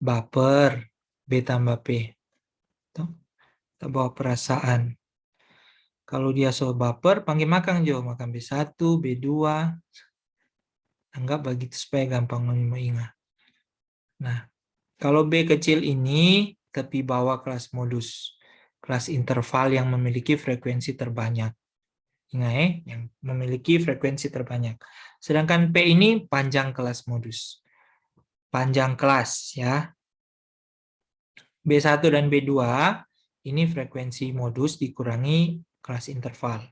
Baper, B tambah P. Kita bawa perasaan. Kalau dia so baper, panggil makan Jo. Makan B1, B2. Anggap begitu supaya gampang mengingat. Nah, kalau B kecil ini, tapi bawa kelas modus. Kelas interval yang memiliki frekuensi terbanyak. Ingat yang memiliki frekuensi terbanyak. Sedangkan P ini panjang kelas modus. Panjang kelas ya. B1 dan B2 ini frekuensi modus dikurangi kelas interval.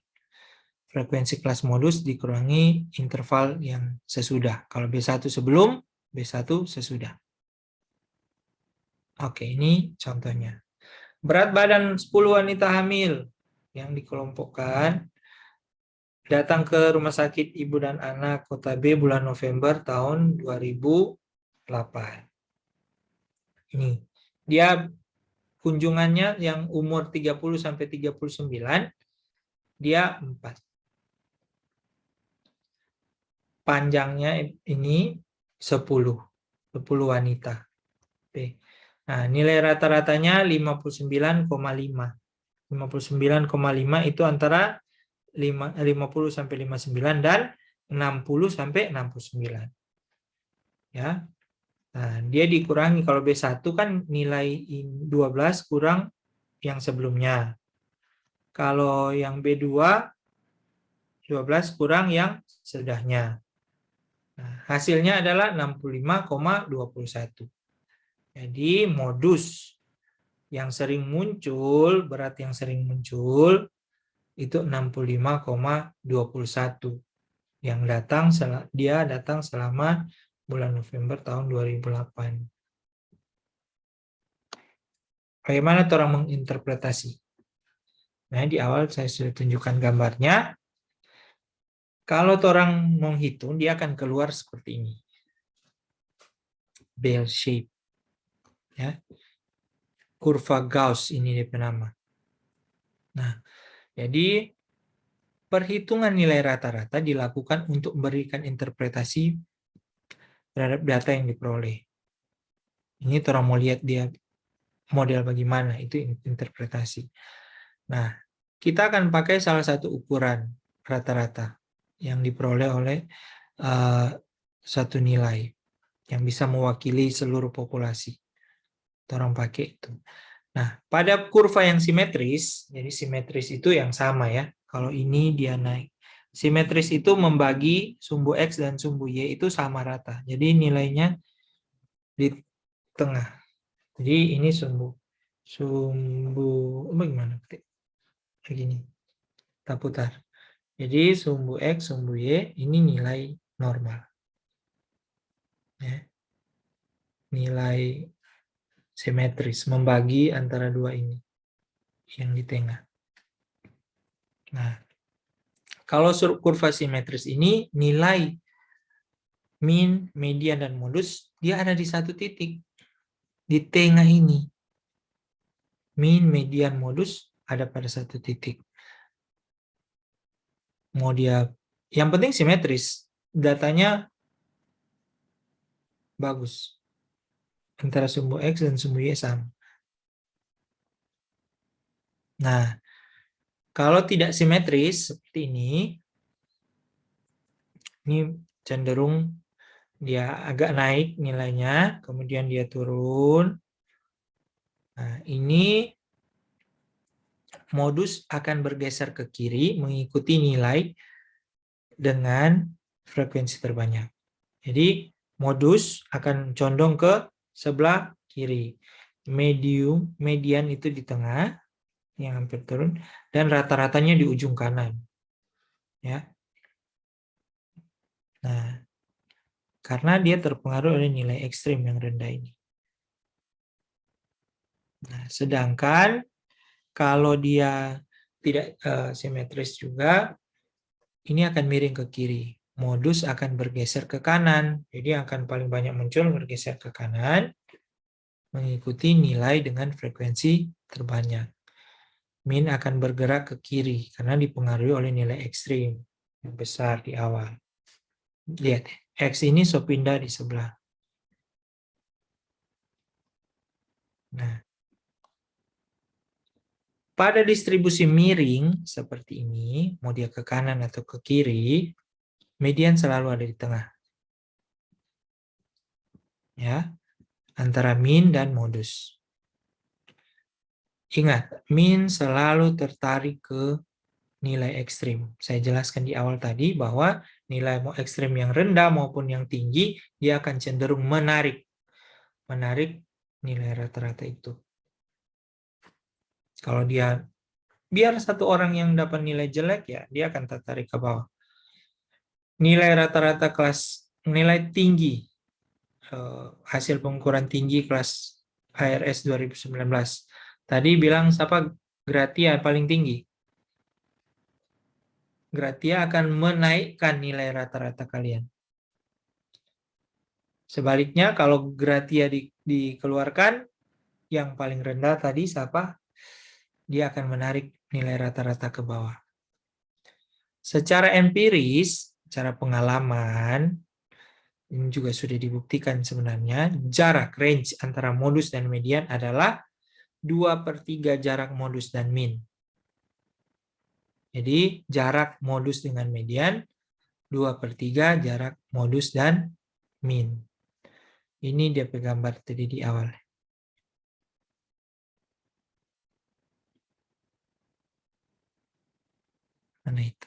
Frekuensi kelas modus dikurangi interval yang sesudah. Kalau B1 sebelum, B1 sesudah. Oke, ini contohnya. Berat badan 10 wanita hamil yang dikelompokkan datang ke Rumah Sakit Ibu dan Anak Kota B bulan November tahun 2008. Ini. Dia kunjungannya yang umur 30 sampai 39, dia 4. panjangnya ini 10 wanita. Oke. Nah, nilai rata-ratanya 59,5. 59,5 itu antara 50 sampai 59 dan 60 sampai 69. Ya. Nah, dia dikurangi kalau B1 kan nilai 12 kurang yang sebelumnya. Kalau yang B2 12 kurang yang sesudahnya. Nah, hasilnya adalah 65,21. Jadi modus yang sering muncul, berat yang sering muncul itu 65,21 yang dia datang selama bulan November tahun 2008. Bagaimana orang menginterpretasi? Nah, di awal saya sudah tunjukkan gambarnya. Kalau orang menghitung, dia akan keluar seperti ini. Bell shape. Ya. Kurva Gauss ini dia nama. Nah, jadi perhitungan nilai rata-rata dilakukan untuk memberikan interpretasi terhadap data yang diperoleh. Ini orang mau lihat dia model bagaimana, itu interpretasi. Nah, kita akan pakai salah satu ukuran rata-rata yang diperoleh oleh satu nilai yang bisa mewakili seluruh populasi. Orang pakai itu. Nah, pada kurva yang simetris, jadi simetris itu yang sama ya. Kalau ini dia naik. Simetris itu membagi sumbu X dan sumbu Y itu sama rata. Jadi nilainya di tengah. Jadi ini sumbu bagaimana? Begini. Kita putar. Jadi sumbu X, sumbu Y ini nilai normal. Ya. Nilai simetris membagi antara dua ini yang di tengah. Nah, kalau kurva simetris ini nilai min, median, dan modus dia ada di satu titik di tengah ini. Min, median, modus ada pada satu titik. Mau dia, yang penting simetris, datanya bagus antara sumbu X dan sumbu Y sama. Nah, kalau tidak simetris seperti ini cenderung dia agak naik nilainya, kemudian dia turun. Nah, ini modus akan bergeser ke kiri mengikuti nilai dengan frekuensi terbanyak. Jadi modus akan condong ke sebelah kiri. Median itu di tengah yang hampir turun dan rata-ratanya di ujung kanan. Ya. Nah, karena dia terpengaruh oleh nilai ekstrim yang rendah ini. Nah, sedangkan kalau dia tidak simetris juga, ini akan miring ke kiri. Modus akan bergeser ke kanan. Jadi akan paling banyak muncul bergeser ke kanan, mengikuti nilai dengan frekuensi terbanyak. Min akan bergerak ke kiri, karena dipengaruhi oleh nilai ekstrim yang besar di awal. Lihat, X ini pindah di sebelah. Nah, pada distribusi miring seperti ini, mau dia ke kanan atau ke kiri, median selalu ada di tengah. Ya, antara min dan modus. Ingat, min selalu tertarik ke nilai ekstrim. Saya jelaskan di awal tadi bahwa nilai mau ekstrim yang rendah maupun yang tinggi, dia akan cenderung menarik nilai rata-rata itu. Kalau dia biar satu orang yang dapat nilai jelek, ya dia akan tertarik ke bawah. Nilai rata-rata kelas, nilai tinggi, hasil pengukuran tinggi kelas HRS 2019. Tadi bilang siapa Gratia paling tinggi. Gratia akan menaikkan nilai rata-rata kalian. Sebaliknya, kalau Gratia dikeluarkan, yang paling rendah tadi siapa? Dia akan menarik nilai rata-rata ke bawah. Secara empiris, secara pengalaman, ini juga sudah dibuktikan sebenarnya, jarak range antara modus dan median adalah 2/3 jarak modus dan min. Jadi jarak modus dengan median 2/3 jarak modus dan min. Ini dia gambar tadi di awal. Mana itu?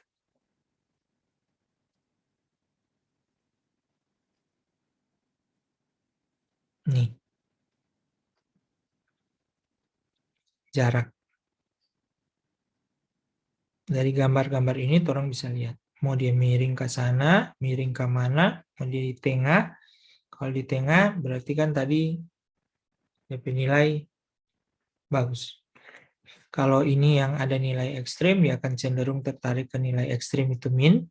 Nih. Jarak. Dari gambar-gambar ini orang bisa lihat. Mau dia miring ke sana, miring ke mana, mau dia di tengah. Kalau di tengah berarti kan tadi DP nilai bagus. Kalau ini yang ada nilai ekstrim, dia akan cenderung tertarik ke nilai ekstrim itu min.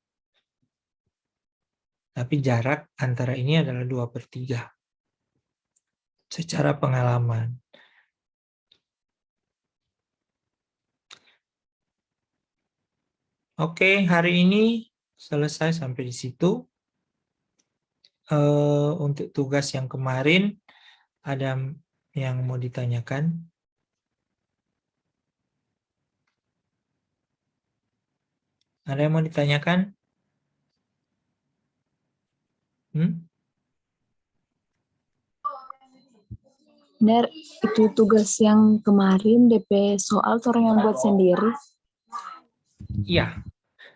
Tapi jarak antara ini adalah 2/3. Secara pengalaman. Oke, hari ini selesai sampai di situ. Untuk tugas yang kemarin, ada yang mau ditanyakan? Ada yang mau ditanyakan?
Benar, itu tugas yang kemarin DP soal orang yang buat sendiri.
Iya,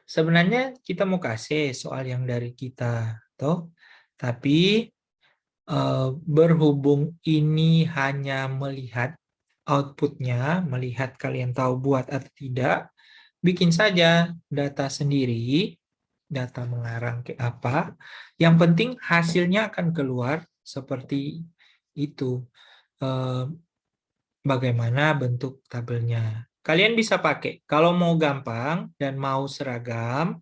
sebenarnya kita mau kasih soal yang dari kita, toh. Tapi berhubung ini hanya melihat outputnya, melihat kalian tahu buat atau tidak, bikin saja data sendiri, data mengarang ke apa. Yang penting hasilnya akan keluar seperti itu. Bagaimana bentuk tabelnya. Kalian bisa pakai. Kalau mau gampang dan mau seragam,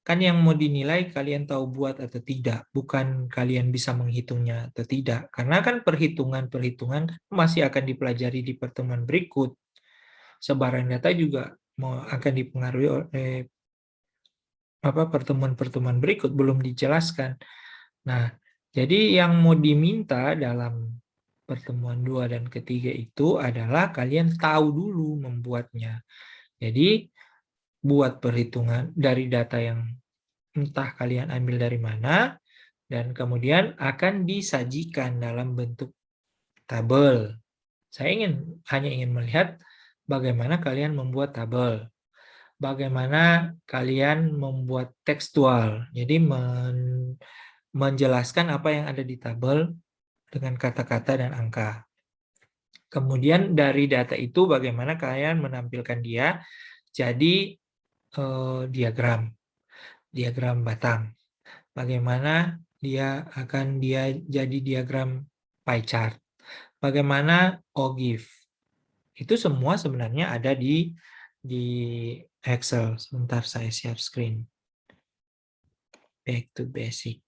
kan yang mau dinilai kalian tahu buat atau tidak, bukan kalian bisa menghitungnya atau tidak. Karena kan perhitungan-perhitungan masih akan dipelajari di pertemuan berikut. Sebaran data juga akan dipengaruhi oleh pertemuan-pertemuan berikut, belum dijelaskan. Nah, jadi yang mau diminta dalam pertemuan 2 dan ketiga itu adalah kalian tahu dulu membuatnya. Jadi, buat perhitungan dari data yang entah kalian ambil dari mana, dan kemudian akan disajikan dalam bentuk tabel. Saya hanya ingin melihat bagaimana kalian membuat tabel. Bagaimana kalian membuat tekstual. Jadi menjelaskan apa yang ada di tabel dengan kata-kata dan angka. Kemudian dari data itu bagaimana kalian menampilkan dia jadi diagram batang. Bagaimana dia jadi diagram pie chart. Bagaimana OGIF. Itu semua sebenarnya ada di Excel. Sebentar saya share screen. Back to basic.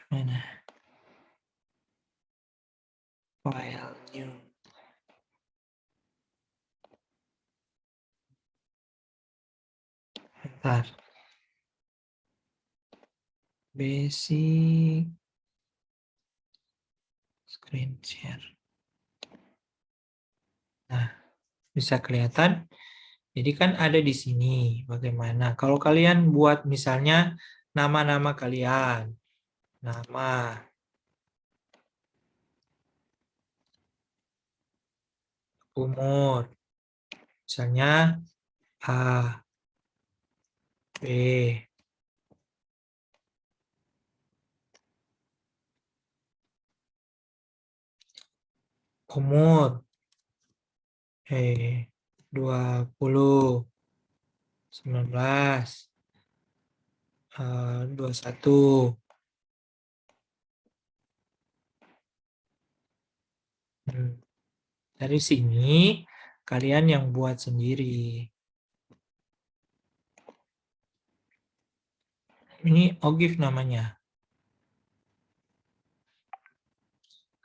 Mana? File new. Bentar. Basic. Screen share. Nah, bisa kelihatan. Jadi kan ada di sini. Bagaimana? Kalau kalian buat misalnya nama-nama kalian. Nama. Umur. Misalnya A, B, umur 20, 19, 21. Dari sini kalian yang buat sendiri. Ini OGIF namanya.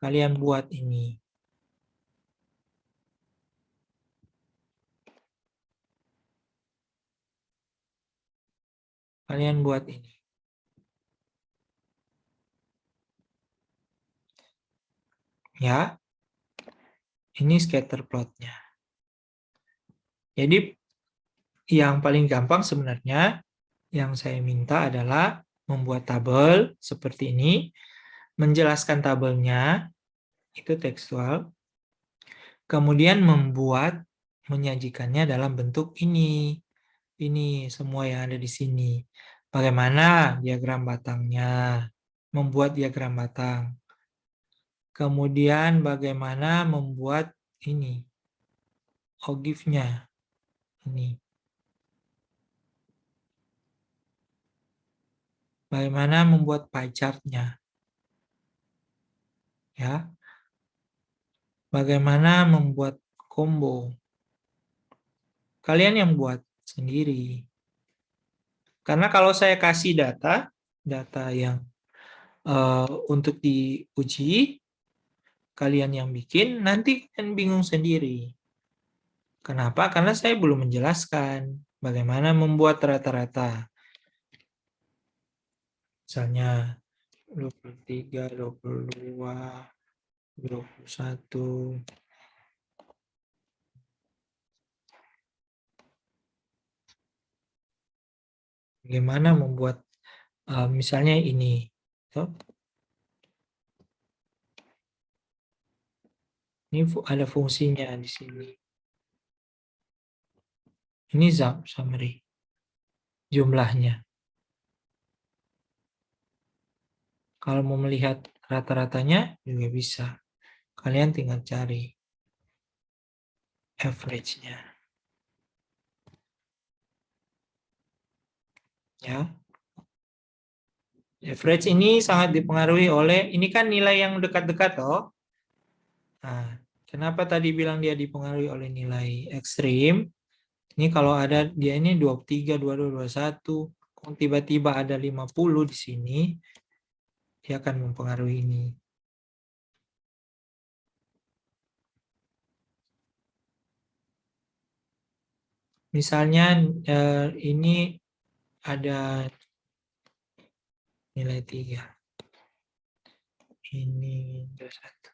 Kalian buat ini. Kalian buat ini. Ya, ini scatter plotnya. Jadi yang paling gampang sebenarnya yang saya minta adalah membuat tabel seperti ini, menjelaskan tabelnya, itu tekstual, kemudian menyajikannya dalam bentuk ini semua yang ada di sini. Bagaimana diagram batangnya, membuat diagram batang. Kemudian bagaimana membuat ini, ogif-nya, ini. Bagaimana membuat pie chart-nya. Ya. Bagaimana membuat combo. Kalian yang buat sendiri. Karena kalau saya kasih data yang untuk diuji, kalian yang bikin, nanti kan bingung sendiri. Kenapa? Karena saya belum menjelaskan bagaimana membuat rata-rata. Misalnya 23, 22, 21. Bagaimana membuat misalnya ini. Ini ada fungsinya di sini. Ini summary. Jumlahnya. Kalau mau melihat rata-ratanya juga bisa. Kalian tinggal cari average-nya. Ya. Average ini sangat dipengaruhi oleh, ini kan nilai yang dekat-dekat toh. Nah, kenapa tadi bilang dia dipengaruhi oleh nilai ekstrim? Ini kalau ada dia ini 23, 22, 21, kalau tiba-tiba ada 50 di sini, dia akan mempengaruhi ini. Misalnya ini ada nilai 3. Ini 21.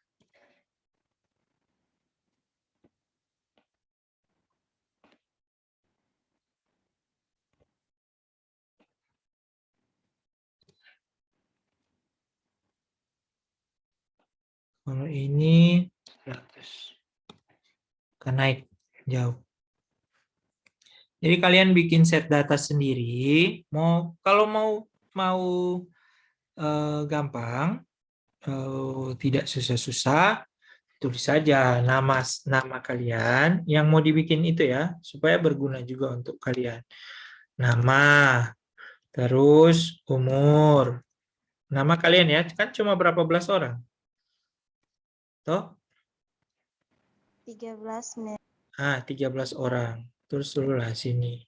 Kalau ini 100. Kan naik jauh. Jadi kalian bikin set data sendiri. Kalau mau gampang, tidak susah-susah, tulis saja nama kalian yang mau dibikin itu ya, supaya berguna juga untuk kalian. Nama, terus umur. Nama kalian ya, kan cuma berapa belas orang? Toh?
13.
13 orang. Terus dululah sini.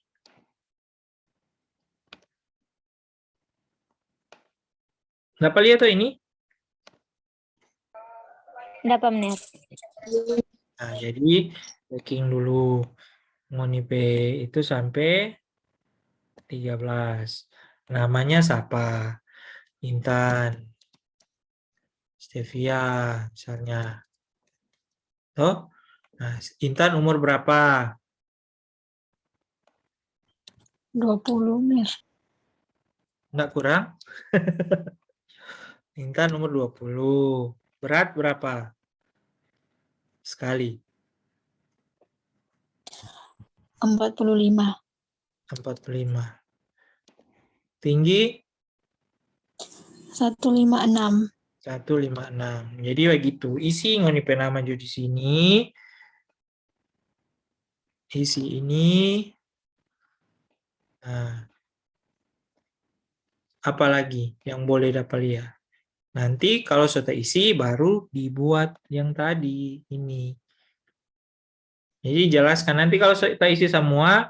Dapat lihat tuh ini?
Dapat menit.
Nah, jadi checking dulu. Ngonipe itu sampai 13. Namanya siapa? Intan. Stevia misalnya. Toh? Nah, Intan umur berapa?
20, Mir.
Enggak kurang? Intan umur 20. Berat berapa? Sekali.
45.
45. Tinggi?
156.
156. Jadi begitu. Isi ngonipe nama di sini. Isi ini. Nah. Apalagi yang boleh dapat lihat. Nanti kalau sudah isi baru dibuat yang tadi ini. Jadi jelaskan nanti kalau kita isi semua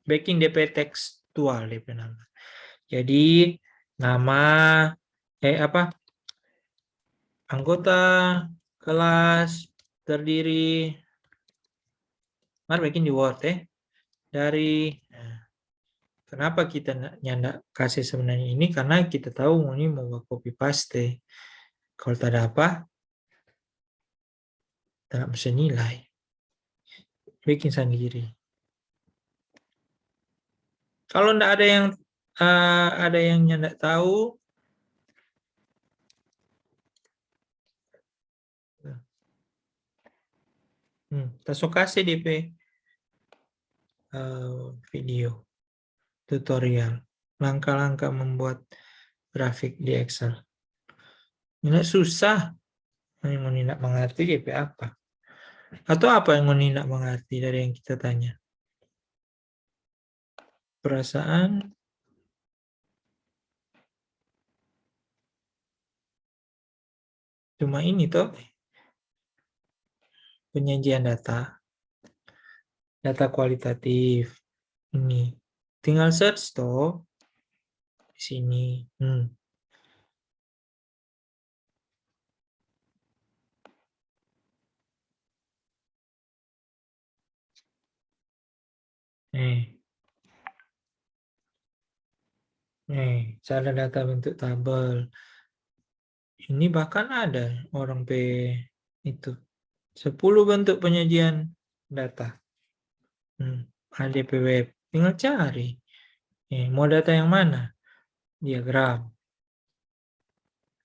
backing DP tekstual DP nama. Jadi nama anggota kelas terdiri mari bikin di Word dari Kenapa kita nyandak kasih sebenarnya ini? Karena kita tahu ini mau copy paste. Kalau tak ada apa, tak bisa nilai. Bikin sendiri. Kalau tidak ada yang nyandak tahu, kita kasih DP video tutorial langkah-langkah membuat grafik di Excel. Ini susah. Yang tidak mengerti DP apa? Atau apa yang tidak mengerti dari yang kita tanya? Perasaan, cuma ini toh, penyajian data kualitatif. Ini tinggal search toh di sini. Cara data bentuk tabel. Ini bahkan ada orang itu 10 bentuk penyajian data. ADP web. Tinggal cari. Mau data yang mana? Diagram.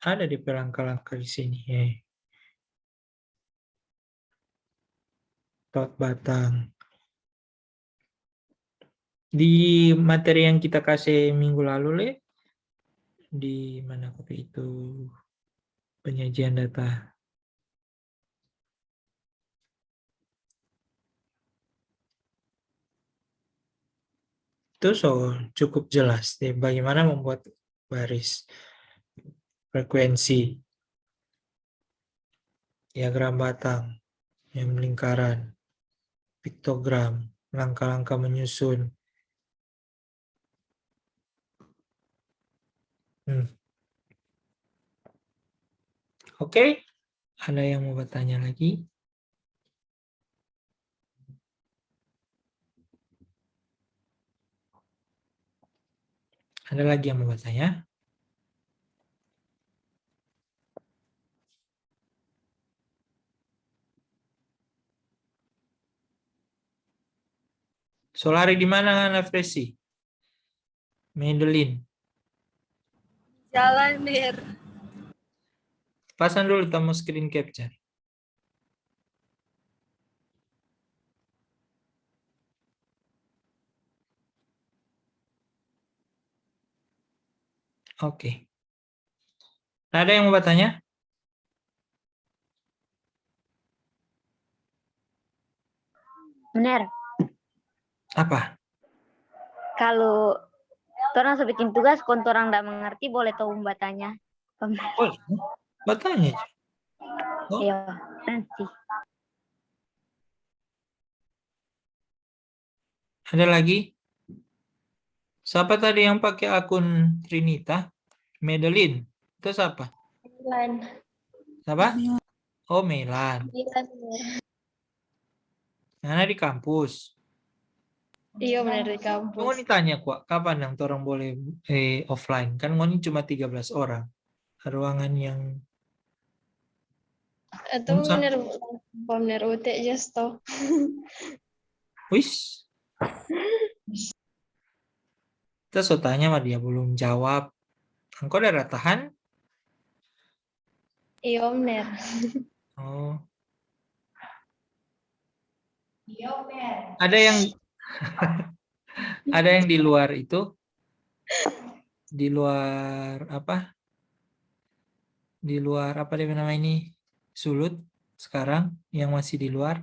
Ada di langkah-langkah di sini. Plot batang. Di materi yang kita kasih minggu lalu, di mana kopi itu penyajian data. Itu cukup jelas bagaimana membuat baris frekuensi, diagram batang, yang lingkaran, piktogram, langkah-langkah menyusun. Oke, ada yang mau bertanya lagi? Ada lagi yang mau bertanya? Solari di mana, Nafresi? Medellin.
Jalan, Mir.
Pasang dulu tamu screen capture. Oke. Ada yang mau bertanya?
Benar.
Apa?
Kalau orang bikin tugas, kalau orang tidak mengerti, boleh tahu bertanya.
Oh, bertanya. Oh.
Iya, nanti.
Ada lagi? Siapa tadi yang pakai akun Trinita? Medellin. Itu siapa?
Jalan.
Siapa? Oh, Melan. Mana di kampus?
Iya, benar di
Kamu
kampus.
ditanya kok, kapan yang orang boleh offline? Kan ngoni cuma 13 orang. Ruangan yang
Atau benar UT justo.
wis. Kita so tanya mah dia belum jawab. Engkau udah tahan?
Iya, benar.
Oh.
Iya, benar.
Ada yang ada yang di luar itu? Di luar apa? Di luar apa dia namanya ini? Sulut sekarang yang masih di luar?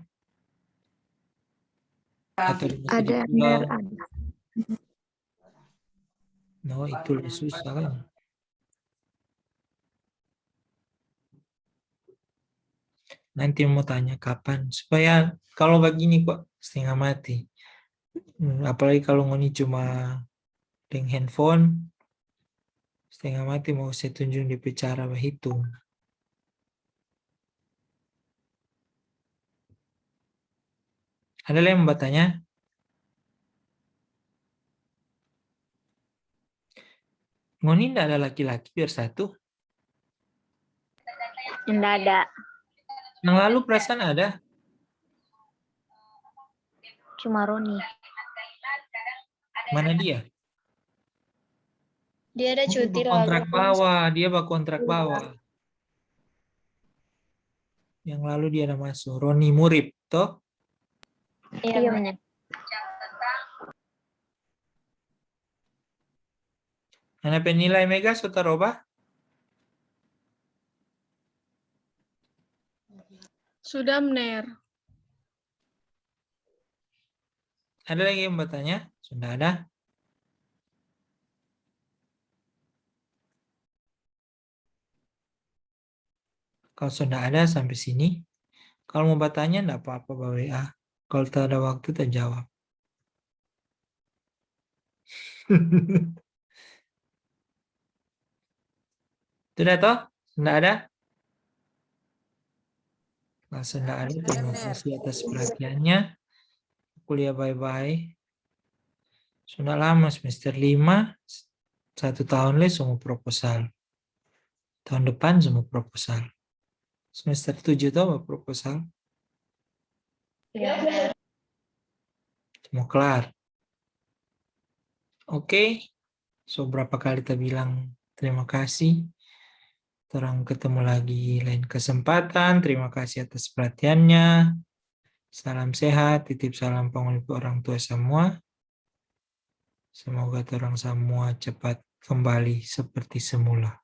Atau masih di
Ada,
pulau?
ada.
No, itu lebih susah kan. Nanti mau tanya kapan supaya kalau begini kok setengah mati. Apalagi kalau ngoni cuma dengan handphone setengah mati mau saya tunjuk di cara berhitung. Ada yang bertanya? Ngoni enggak ada laki-laki biar satu.
Enggak ada.
Yang lalu perasaan ada.
Cuma Roni.
Mana dia?
Dia ada cuti lalu.
Kontrak bawah. Dia kontrak bawah. Yang lalu dia ada masuk. Roni Murib, toh?
Iya,
benar.
Ana penilai Mega Sotaroba?
Sudah, Mener.
Ada lagi yang bertanya? Sudah ada? Kalau sudah ada sampai sini. Kalau mau bertanya, enggak apa-apa, Pak WA. Kalau tak ada waktu, terjawab. Sudah toh? Sudah ada? Kalau sudah ada, terima kasih atas perhatiannya. Kuliah bye-bye. Sudah lama, semester 5. 1 tahun les semua proposal. Tahun depan semua proposal. Semester 7 tuh proposal.
Iya.
Semua kelar. Oke. So, berapa kali kita bilang terima kasih. Terang ketemu lagi lain kesempatan. Terima kasih atas perhatiannya. Salam sehat. Titip salam penghulu orang tua semua. Semoga orang semua cepat kembali seperti semula.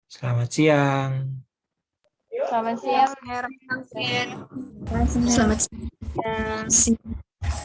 Selamat siang.
Selamat siang.
Selamat siang.